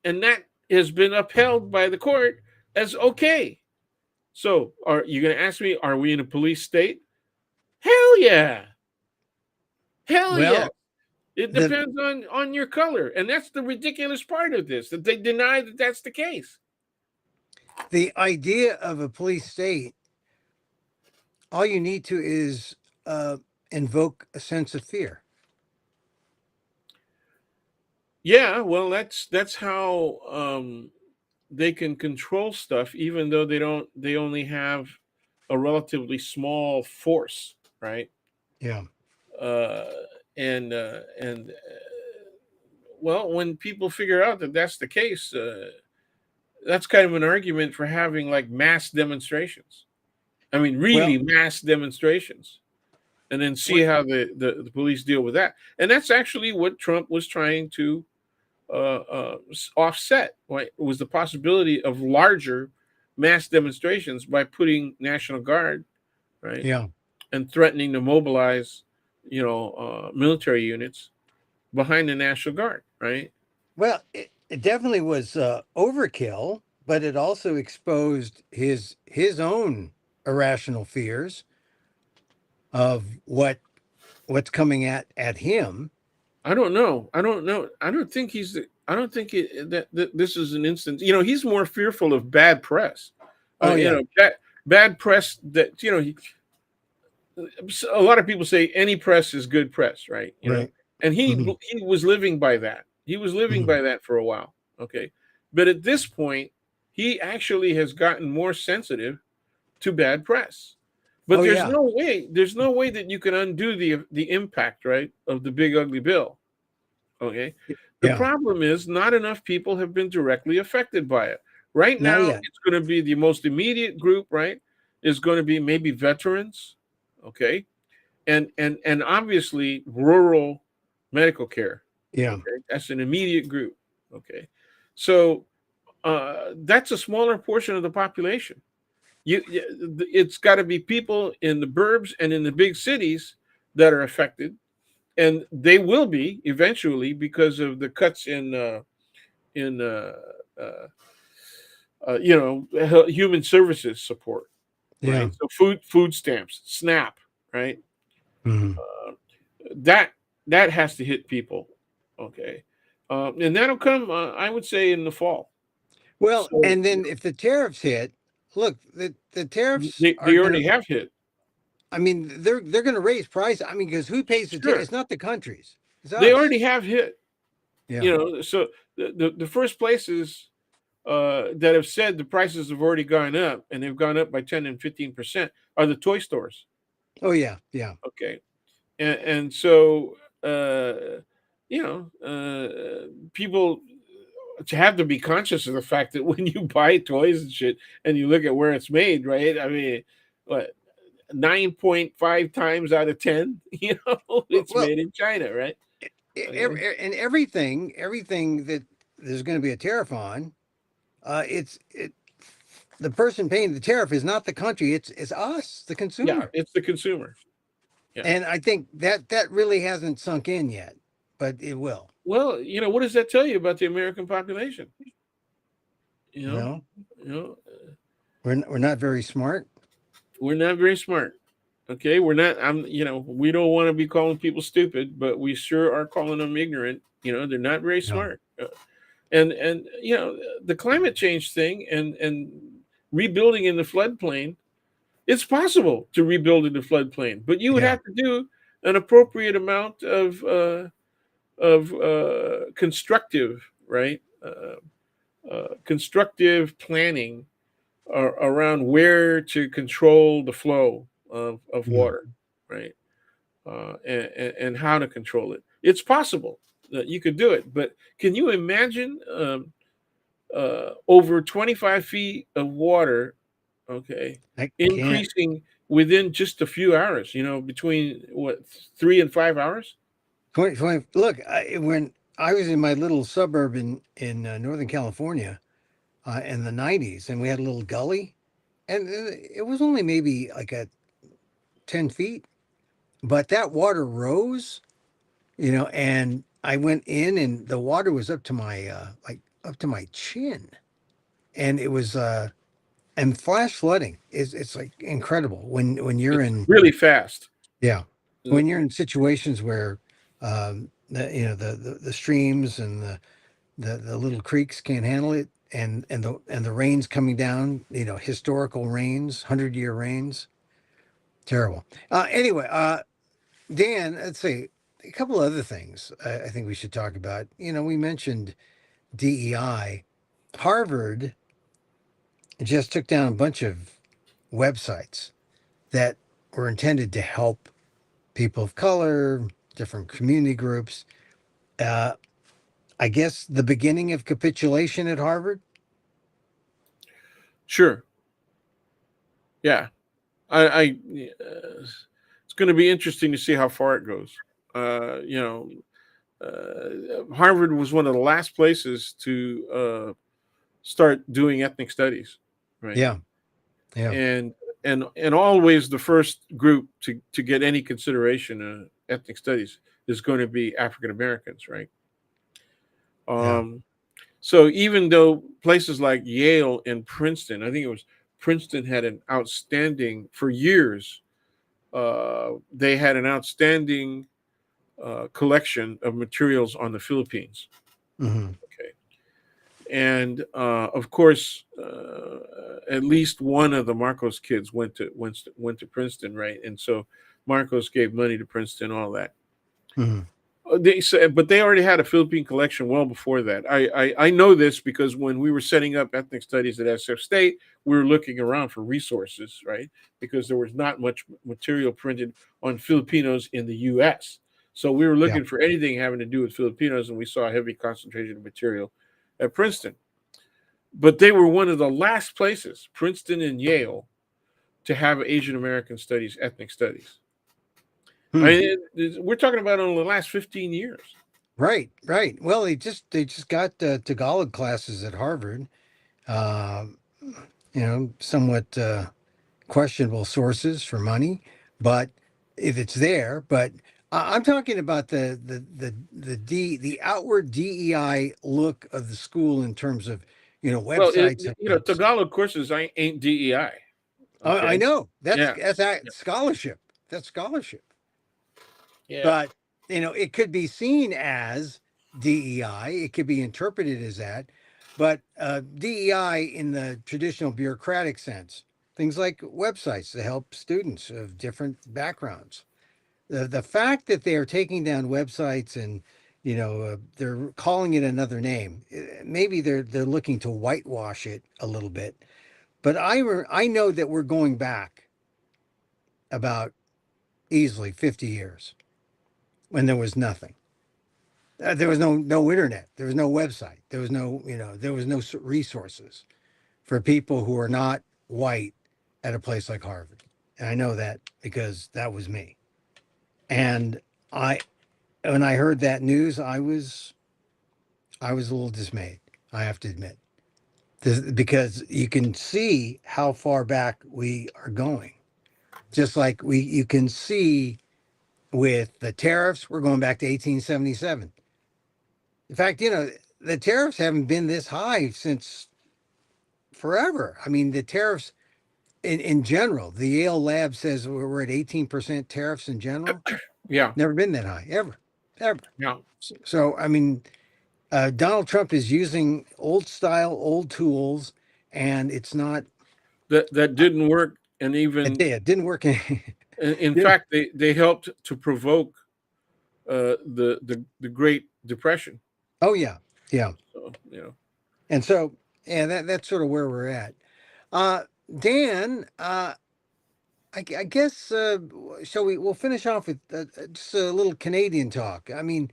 that has been upheld by the court as okay. So, are you going to ask me, are we in a police state? Hell yeah. Hell yeah. Well, It the depends on your color, and that's the ridiculous part of this, that they deny that that's the case. the idea of a police state, all you need to is uh, invoke a sense of fear. Yeah, well, that's how they can control stuff, even though they only have a relatively small force, right? Yeah. uh, and well, when people figure out that that's the case, that's kind of an argument for having like mass demonstrations. I mean, really Well, mass demonstrations, and then see what? how the police deal with that. And that's actually what Trump was trying to offset. Right? It was the possibility of larger mass demonstrations by putting National Guard, right, Yeah. and threatening to mobilize, military units behind the National Guard, right? Well, it definitely was overkill, but it also exposed his own irrational fears of what's coming at him. I don't know. I don't know. I don't think he's. I don't think that this is an instance. He's more fearful of bad press. Oh yeah. Bad press. That a lot of people say any press is good press, right? Right. And he Hmm. he was living by that. He was living Hmm. by that for a while. Okay, but at this point, he actually has gotten more sensitive to bad press. But Oh there's yeah. no way. There's no way that you can undo the impact, right, of the big ugly bill. Okay. The Yeah. problem is not enough people have been directly affected by it. Right Not now, yet. it's going to be the most immediate group, right? Is going to be maybe veterans, okay, and obviously rural medical care. Yeah. Okay, that's an immediate group. Okay, so that's a smaller portion of the population. It's got to be people in the burbs and in the big cities that are affected, and they will be eventually because of the cuts in uh, human services support, Yeah. right? So food stamps, SNAP, right? Hmm. Uh, that that has to hit people, okay, and that'll come, I would say, in the fall. Well, So and then if the tariffs hit, look, the tariffs are they gonna. already have hit. I mean, they're gonna raise prices. I mean, because who pays the tariff? Sure, It's not the countries. It's they us. already have hit. Yeah. So the first places that have said the prices have already gone up, and they've gone up by 10 and 15%, are the toy stores. Oh yeah. Yeah. Okay, and so people have to be conscious of the fact that when you buy toys and shit, and you look at where it's made, right? I mean, what, 9.5 times out of 10, it's Well, made in China, right? Okay. and everything that there's going to be a tariff on, the person paying the tariff is not the country. It's us, the Yeah, consumer. it's the consumer. Yeah. And I think that really hasn't sunk in yet, but it will. Well, what does that tell you about the American population? You know, Well, you know, we're not very smart. we're not very smart. Okay, we're not. We don't want to be calling people stupid, but we sure are calling them ignorant. They're not very Yeah. smart. And the climate change thing and rebuilding in the floodplain. It's possible to rebuild in the floodplain, but you would Yeah. have to do an appropriate amount of constructive, right? Constructive planning around where to control the flow of Mhm. water, right? And how to control it. It's possible that you could do it, but can you imagine over 25 feet of water, okay, I can't. increasing within just a few hours, between what, 3 and 5 hours? 20 look, when I was in my little suburb in Northern California in the 90s, and we had a little gully, and it was only maybe like a 10 feet, but that water rose, and I went in, and the water was up to my like up to my chin, and it was and flash flooding is it's like incredible when you're It's in. really fast. Yeah, Uh, when you're in situations where the streams and the little creeks can't handle it, and the rains coming down, historical rains, 100-year rains, terrible. Anyway, Dan, let's see a couple other things I think we should talk about. We mentioned DEI. Harvard just took down a bunch of websites that were intended to help people of color, different community groups. Uh, I guess the beginning of capitulation at Harvard. sure. Yeah. It's going to be interesting to see how far it goes. You know, Harvard was one of the last places to start doing ethnic studies, right? Yeah, yeah, And and always the first group to get any consideration ethnic studies is going to be African Americans, right? yeah. Um, so even though places like Yale and Princeton, I think it was Princeton had an outstanding for years. They had an outstanding collection of materials on the Philippines. Hmm. Okay, and of course, at least one of the Marcos kids went to Princeton, right? And so Marcos gave money to Princeton, all that. Hmm. They said, but they already had a Philippine collection well before that. I know this because when we were setting up ethnic studies at SF State, we were looking around for resources, right? Because there was not much material printed on Filipinos in the U.S. So we were Yeah. looking for anything having to do with Filipinos, and we saw a heavy concentration of material at Princeton. But they were one of the last places, Princeton and Yale, to have Asian American studies, ethnic studies. I Hmm. mean, we're talking about in the last 15 years. Right, right. Well, they just got Tagalog classes at Harvard. Um, somewhat questionable sources for money, but if it's there, but I'm talking about the outward DEI look of the school in terms of Well, websites and apps. Tagalog courses ain't DEI. I Okay. know Yeah. that's Yeah. scholarship. That's scholarship. Yeah. But it could be seen as DEI. It could be interpreted as that. But DEI in the traditional bureaucratic sense, things like websites to help students of different backgrounds. The fact that they are taking down websites and they're calling it another name, maybe they're looking to whitewash it a little bit. But I know that we're going back about easily 50 years when there was nothing. There was no internet. There was no website. There was no resources for people who are not white at a place like Harvard. And I know that because that was me. And I when I heard that news, I was a little dismayed. I have to admit, because you can see how far back we are going. Just like you can see with the tariffs, we're going back to 1877. In fact, the tariffs haven't been this high since forever. I mean, the tariffs in general, the Yale lab says we're at 18% tariffs in general. Yeah. Never been that high, ever, ever. Yeah. So, I mean, Donald Trump is using old style, old tools, and it's not. That didn't work and It, even it didn't work. in Yeah. fact, they helped to provoke the Great Depression. Oh yeah, yeah. So And so, yeah, that's sort of where we're at. Uh, Dan, I guess shall we? We'll finish off with just a little Canadian talk. I mean,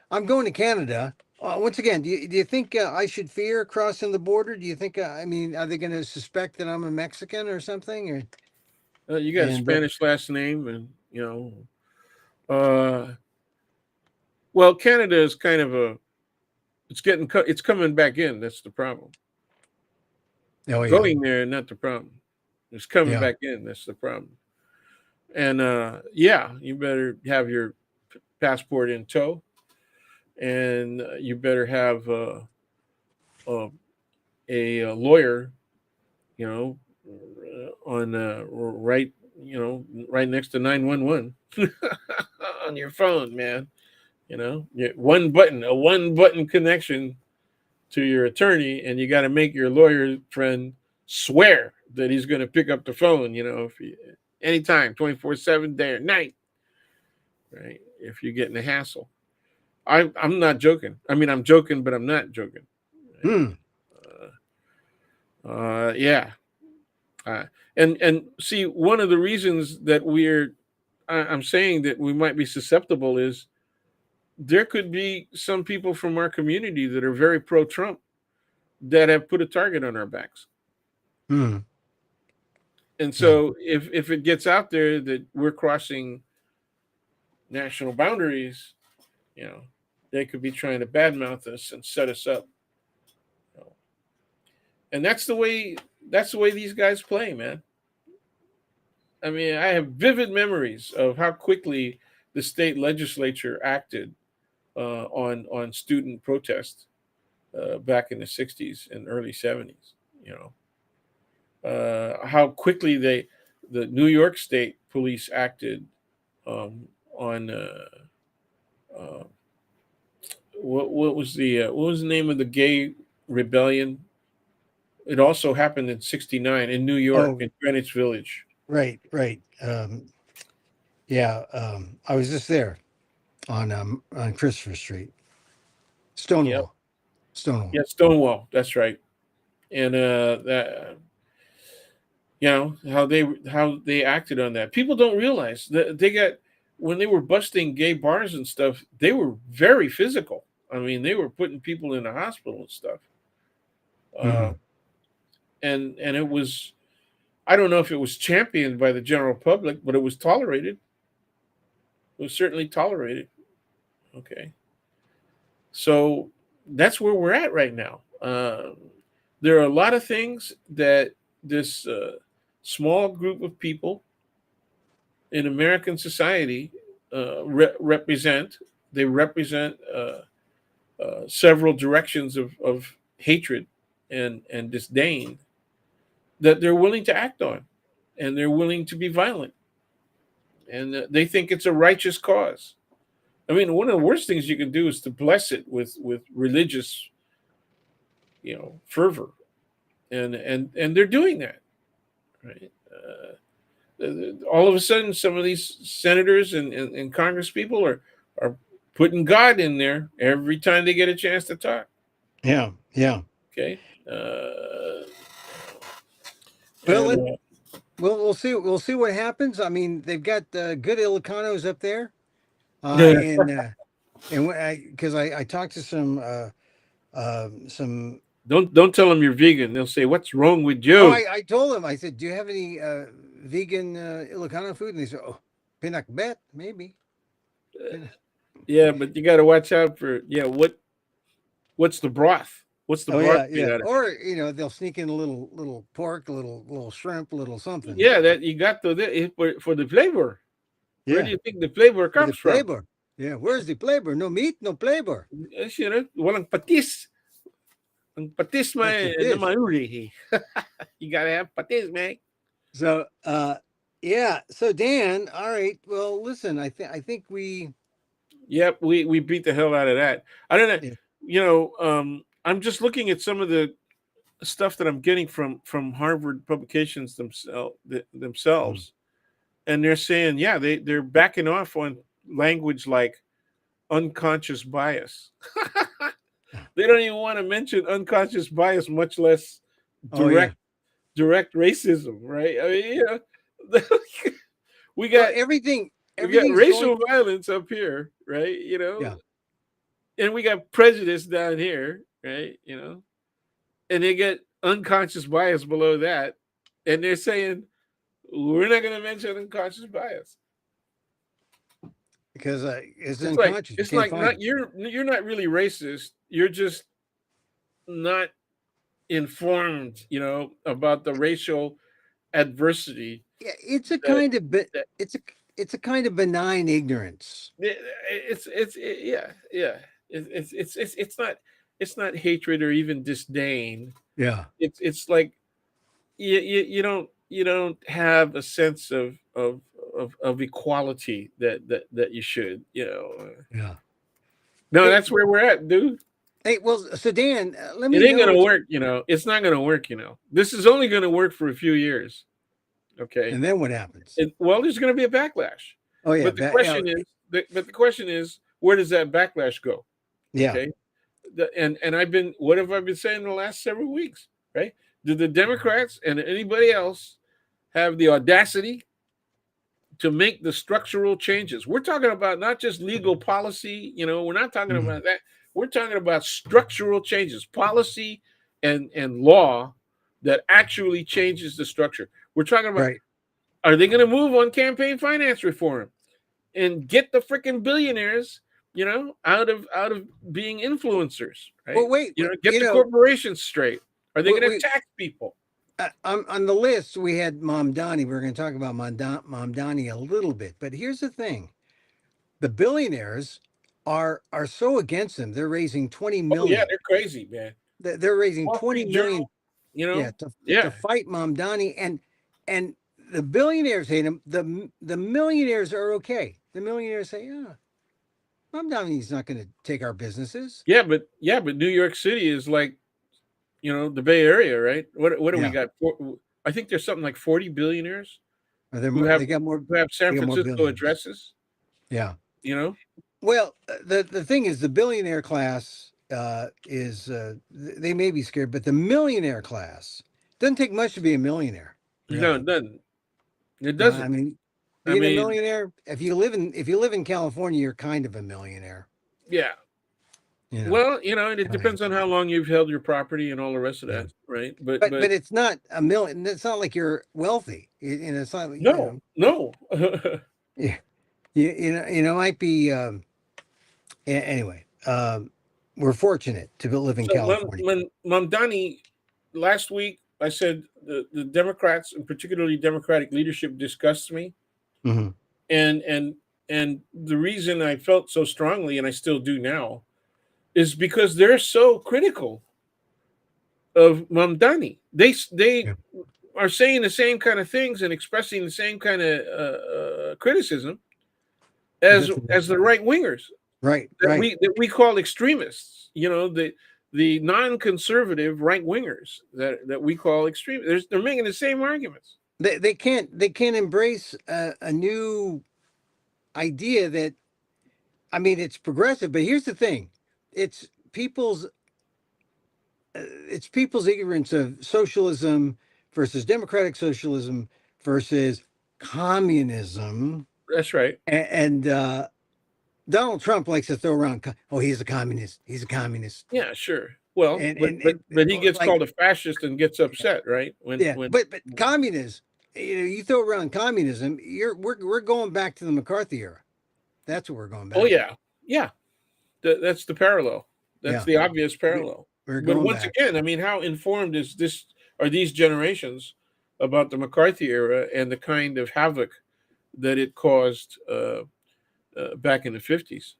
I'm going to Canada. Once again, do you think I should fear crossing the border? Do you think? I mean, are they going to suspect that I'm a Mexican or something? Or you got a and Spanish last name, and uh, well, Canada is kind of a it's coming back in. That's the problem. oh yeah, Going there, not the problem. It's coming yeah. back in. That's the problem. And yeah, you better have your passport in tow, and you better have uh, a lawyer, you know, on right, right next to 911 on your phone, man. A one button connection to your attorney, and you got to make your lawyer friend swear that he's going to pick up the phone. If you anytime, 24/7, day or night, right? If you're getting a hassle, I'm not joking. I mean, I'm joking, but I'm not joking. Right? Hmm. Yeah, uh, and see, one of the reasons that I'm saying that we might be susceptible is there could be some people from our community that are very pro-Trump that have put a target on our backs. Hmm. And Yeah. so if it gets out there that we're crossing national boundaries, you know, they could be trying to badmouth us and set us up. And that's the way these guys play, man. I mean, I have vivid memories of how quickly the state legislature acted on student protest back in the '60s and early '70s. How quickly the New York State police acted on uh, what was the name of the gay rebellion? It also happened in '69 in New York Oh, in Greenwich Village. right, right. Yeah. I was just there on Christopher Street, Yep. Stonewall, Stonewall. Yeah, Stonewall. That's right. And that how they acted on that. People don't realize that they got when they were busting gay bars and stuff. They were very physical. I mean, they were putting people in the hospital and stuff. Uh, Hmm. and it was I don't know if it was championed by the general public, but it was tolerated. It was certainly tolerated. Okay, so that's where we're at right now. There are a lot of things that this small group of people in American society represent. They represent several directions of hatred and disdain that they're willing to act on, and they're willing to be violent, and they think it's a righteous cause. I mean, one of the worst things you can do is to bless it with religious, fervor, and they're doing that, right? All of a sudden, some of these senators and Congress people are putting God in there every time they get a chance to talk. Yeah, yeah. Okay, uh, Well, and we'll see. We'll see what happens. I mean, they've got good Ilocanos up there, yeah, and because I talked to some. don't tell them you're vegan. They'll say, "What's wrong with Oh, you?" I told them. I said, "Do you have any vegan Ilocano food?" And they said, "Oh, pinakbet, maybe." Pin- Yeah, but you got to watch out for what's the broth? What's the Oh broth yeah, made yeah. out of? Or they'll sneak in a little pork, little shrimp, a little something. Yeah, that you got for the flavor. Where do Yeah, you think the flavor for the comes from? flavor. Yeah, where's the flavor? No meat, no flavor. Walang patis. Ang patis That's the na fish. mahuli. You gotta have patis, man. So, yeah. So, Dan, all right. Well, listen, I think we. Yep, we beat the hell out of that. I don't know. Yeah. I'm just looking at some of the stuff that I'm getting from Harvard publications Mm. themselves, and they're saying, yeah, they're backing off on language like unconscious bias. They don't even want to mention unconscious bias, much less Oh yeah. direct direct racism, right? I mean, we Well, got we got everything's going. racial violence up here, right? Yeah, And we got prejudice down here, right? And they get unconscious bias below that, and they're saying we're not going to mention unconscious bias. because it's It's like unconscious. You it's can't like fight not it. you're not really racist. You're just not informed, about the racial adversity Yeah, it's a that kind of bit. that It's a kind of benign ignorance. yeah, yeah. It's not hatred or even disdain. Yeah, It's like you don't have a sense of equality that you should. yeah. No, Hey, that's where we're at, dude. hey. Well, so Dan, let It me ain't know gonna what. work. It's not gonna work. This is only gonna work for a few years. Okay. And then what happens? Well, there's gonna be a backlash. Oh yeah, But the question is, where does that backlash go? yeah. Okay. And what have I been saying in the last several weeks? Right? Do the Democrats and anybody else have the audacity to make the structural changes? We're talking about not just legal policy. We're not talking Mhm. about that. We're talking about structural changes, policy and law that actually changes the structure. We're talking about, Right. are they going to move on campaign finance reform and get the freaking billionaires, out of being influencers, Well, right? wait. Get the corporations straight. Are they going to We tax people? on the list we had Mom Donnie. We're going to talk about Mom Donnie a little bit, but here's the thing: the billionaires are so against them. They're raising 20 Oh yeah, million. they're crazy, man. They're raising Wall 20 Street Journal, million. Yeah, to yeah, fight Mom Donnie, and the billionaires hate him. The millionaires are okay. The millionaires say, "Yeah, Mom Donnie's not going to take our businesses." but New York City is like, the Bay Area, right? What do we Yeah, got? I think there's something like 40 billionaires or they're who more, have they San got more Francisco billions. addresses. Yeah. You know, Well, the thing is, the billionaire class is they may be scared, but the millionaire class doesn't take much to be a millionaire, no, really. it doesn't. It No, I doesn't. mean, I being a mean, millionaire, if you live in California, you're kind of a millionaire. yeah. You know, Well, and it kind of. depends on how long you've held your property and all the rest of Yeah. that, right? But But it's not a million. It's not like you're wealthy. It's not like, no, no. yeah, might be. Anyway, we're fortunate to live in So California. when Mamdani last week, I said the Democrats and particularly Democratic leadership disgusts me, Hmm. and the reason I felt so strongly, and I still do now, is because they're so critical of Mamdani. They Yeah. are saying the same kind of things and expressing the same kind of criticism as That's the right wingers right, that right. we call extremists. The non-conservative right wingers that we call extremists. They're making the same arguments. They can't embrace a new idea that, I mean, it's progressive, but here's the thing: it's people's it's people's ignorance of socialism versus democratic socialism versus communism, That's right. and Donald Trump likes to throw around, oh, he's a communist, he's a communist, Yeah, sure. Well, and but and, but and but he gets like, called a fascist and gets upset, right? When yeah, when but communism, you throw around communism, we're going back to the McCarthy era. That's what we're going oh back to. yeah, yeah, that's the parallel. That's Yeah, the obvious we- parallel. we're But going once back. again, I mean, how informed are these generations about the McCarthy era and the kind of havoc that it caused back in the 50s?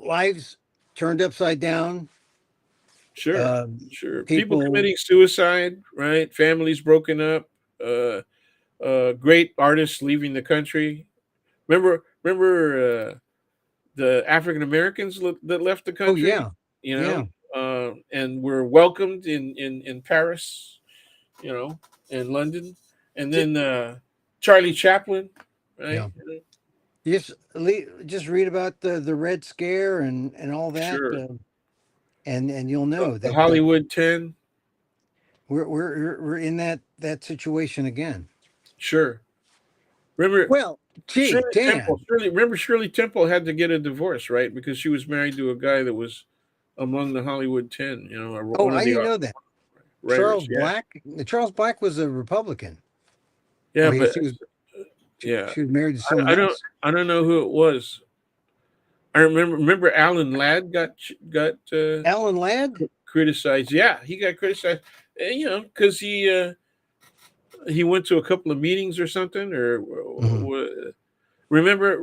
Lives turned upside down. Sure, Um, sure. People people. committing suicide, right? Families broken up. Uh, Great artists leaving the country. Remember the African Americans that left the Oh country. yeah, You yeah. know, and were welcomed in Paris, and London, and then Charlie Chaplin, Yeah. right? Just read about the Red Scare and all that, Sure. and you'll know The that Hollywood 10, we're in that situation again. sure. Remember Well, gee, Shirley Temple? Dan. Remember Shirley Temple had to get a divorce, right? Because she was married to a guy that was among the Hollywood 10. Oh, One of I the didn't know that. writers. Yeah, Charles Black was a Republican, yeah, or but yeah, she was married to someone I don't else. I don't know who it was. I remember Alan Ladd got Alan Ladd. criticized. Yeah, he got criticized. Because he went to a couple of meetings or something. Or Mhm. remember,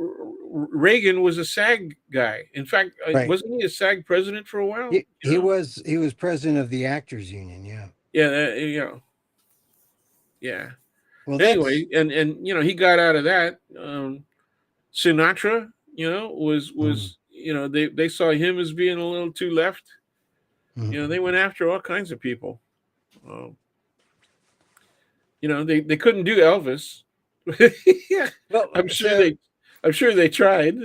Reagan was a SAG guy. In fact, Right. wasn't he a SAG president for a while? He was president of the Actors Union. Yeah. Yeah, yeah. Well, that's Anyway, and he got out of that. Sinatra, mhm, they saw him as being a little too left. mhm. They went after all kinds of people. Um, they couldn't do Elvis. Yeah, Well, I'm sure so they tried.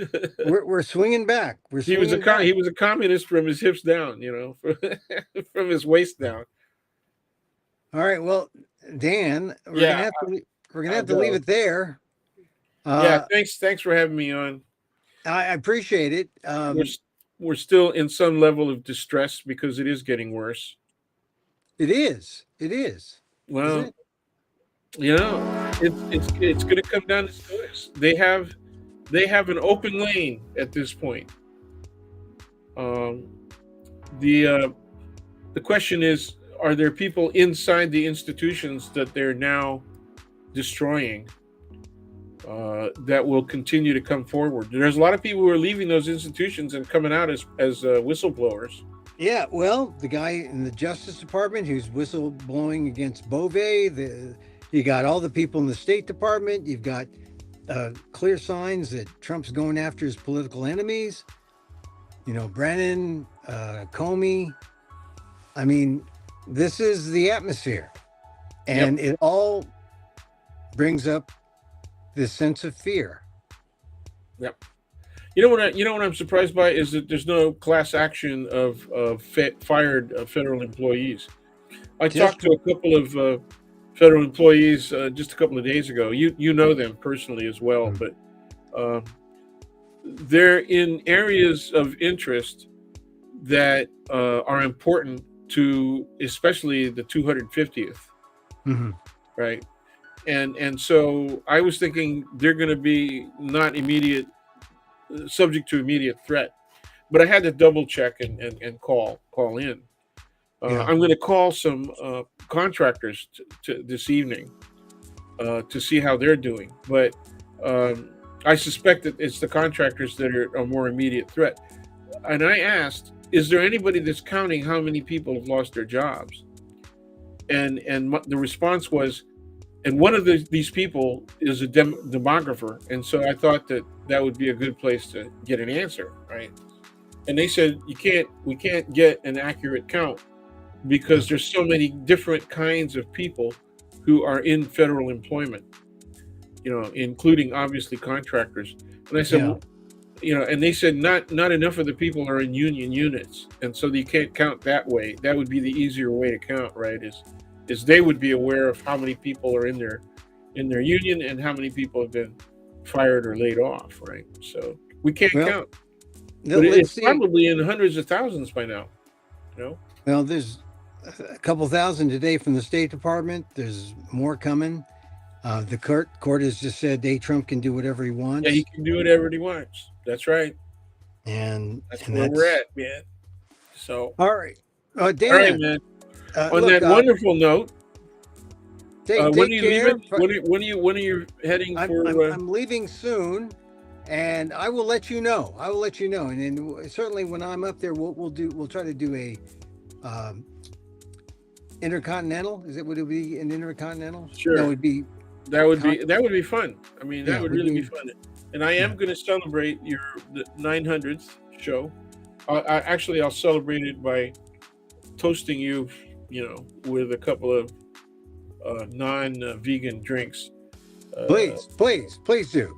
we're swinging back. We're He was swinging back. he was a communist from his hips down, from his waist down. All right. Well, Dan, Yeah, we're gonna I'll have to leave go. it there. Yeah, Uh, thanks for having me on. I appreciate it. We're still in some level of distress because it is getting worse. It is. It is. Isn't Well, it? it's going to come down to choice. They have an open lane at this point. Um, the question is, are there people inside the institutions that they're now destroying that will continue to come forward? There's a lot of people who are leaving those institutions and coming out as whistleblowers. Yeah. Well, the guy in the Justice Department who's whistleblowing against Beauvais. You got all the people in the State Department. You've got clear signs that Trump's going after his political enemies. Brennan, Comey. I mean, this is the atmosphere, and Yep. it all brings up this sense of fear. Yep. You know what I'm surprised by is that there's no class action of fired federal employees. I talked Just to a couple of federal employees just a couple of days ago. You know them personally as well, but uh, they're in areas of interest that are important to, especially the 250th, Mhm. right? And so I was thinking they're going to be not subject to immediate threat, but I had to double check and call in. Yeah. I'm going to call some contractors to this evening to see how they're doing. But I suspect that it's the contractors that are a more immediate threat. And I asked, is there anybody that's counting how many people have lost their jobs? And the response was, and one of these people is a demographer. And so I thought that would be a good place to get an answer, right? And they said, we can't get an accurate count because there's so many different kinds of people who are in federal employment, including obviously contractors. And I said, and they said not enough of the people are in union units, and so you can't count that way. That would be the easier way to count, right? Is they would be aware of how many people are in their union and how many people have been fired or laid off, right? So we can't count, but it's probably in hundreds of thousands by now. Well, there's a couple thousand today from the State Department. There's more coming. The court has just said Trump can do whatever he wants. Yeah, he can do whatever he wants. That's right. And that's where we're at, man. So all right, Dan. All right, man. On that wonderful note, take when are you care. leaving? When are you heading for? I'm leaving soon, and I will let you know. And then certainly when I'm up there, we'll try to do a intercontinental. Would it be an intercontinental? Sure. That would be fun. I mean, that would really be fun. And I am going to celebrate the 900th show. I'll celebrate it by toasting you, with a couple of non-vegan drinks. Please do.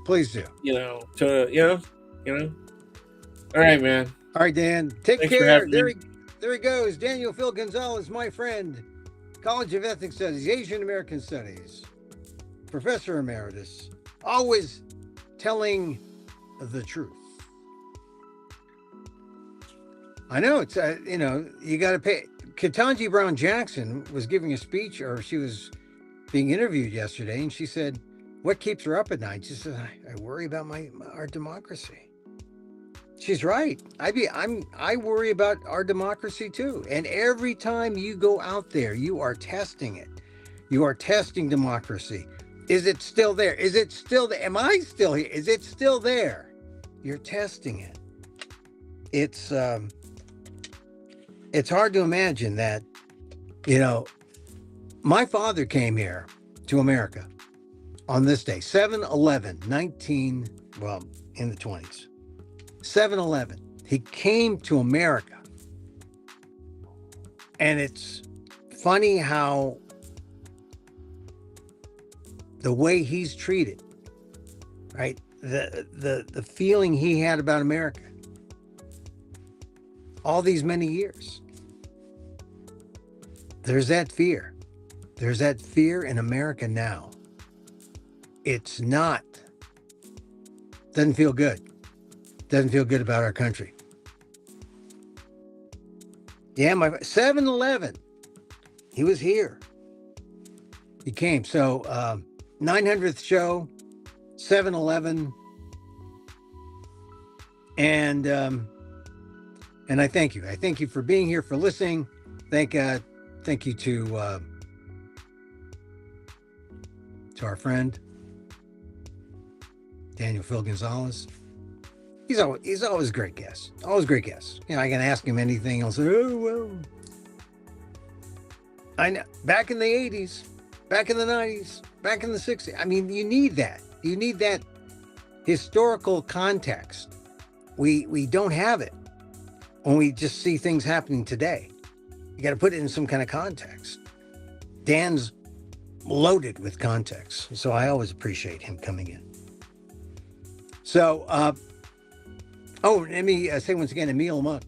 All right, man. All right, Dan. Take Thanks for care. having me. There he goes. Daniel Phil Gonzalez, my friend. College of Ethnic Studies, Asian American Studies, Professor Emeritus, always telling the truth. I know it's, you got to pay. Ketanji Brown Jackson was giving a speech, or she was being interviewed yesterday, and she said, what keeps her up at night? She said, I worry about our democracy. She's right. I worry about our democracy too. And every time you go out there, you are testing it. You are testing democracy. Is it still there? Is it still there? Am I still here? Is it still there? You're testing it. It's hard to imagine that, my father came here to America on this day, 7/11, in the 20s. 7/11. He came to America. And it's funny how the way he's treated, right? The feeling he had about America all these many years. There's that fear. There's that fear in America now. It's doesn't feel good. Doesn't feel good about our country. Yeah, my 7/11. He was here. He came. So 900th show, 7/11. And I thank you. I thank you for being here, for listening. Thank you to our friend Daniel Phil Gonzalez. He's always a great guest. Always great guest. I can ask him anything. He'll say, oh, well. I know. Back in the 80s, back in the 90s, back in the 60s. I mean, you need that. You need that historical context. We don't have it when we just see things happening today. You got to put it in some kind of context. Dan's loaded with context. So I always appreciate him coming in. So, let me say once again, Emil and Amok,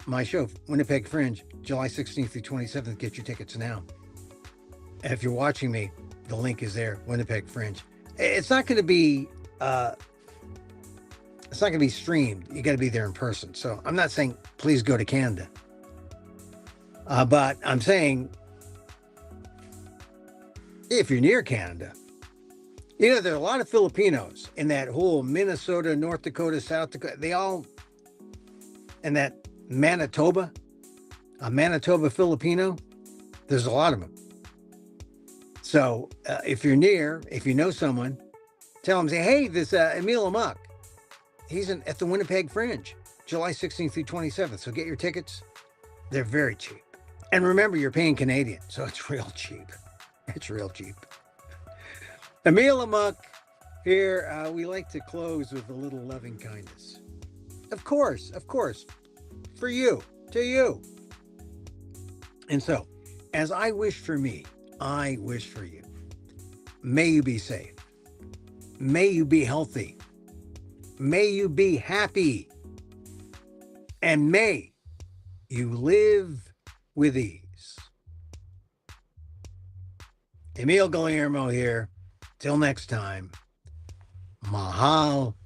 my show, Winnipeg Fringe, July 16th through 27th. Get your tickets now. And if you're watching me, the link is there, Winnipeg Fringe. It's not going to be streamed. You got to be there in person. So I'm not saying please go to Canada, but I'm saying if you're near Canada, there are a lot of Filipinos in that whole Minnesota, North Dakota, South Dakota. And that Manitoba, a Manitoba Filipino, there's a lot of them. So if you're near, if you know someone, tell them, say, hey, this Emil Amok, he's at the Winnipeg Fringe, July 16th through 27th. So get your tickets. They're very cheap. And remember, you're paying Canadian, so it's real cheap. It's real cheap. Emil Amok here. We like to close with a little loving kindness. Of course, for you, to you. And so, as I wish for me, I wish for you. May you be safe. May you be healthy. May you be happy. And may you live with ease. Emil Guillermo here. Till next time. Mahal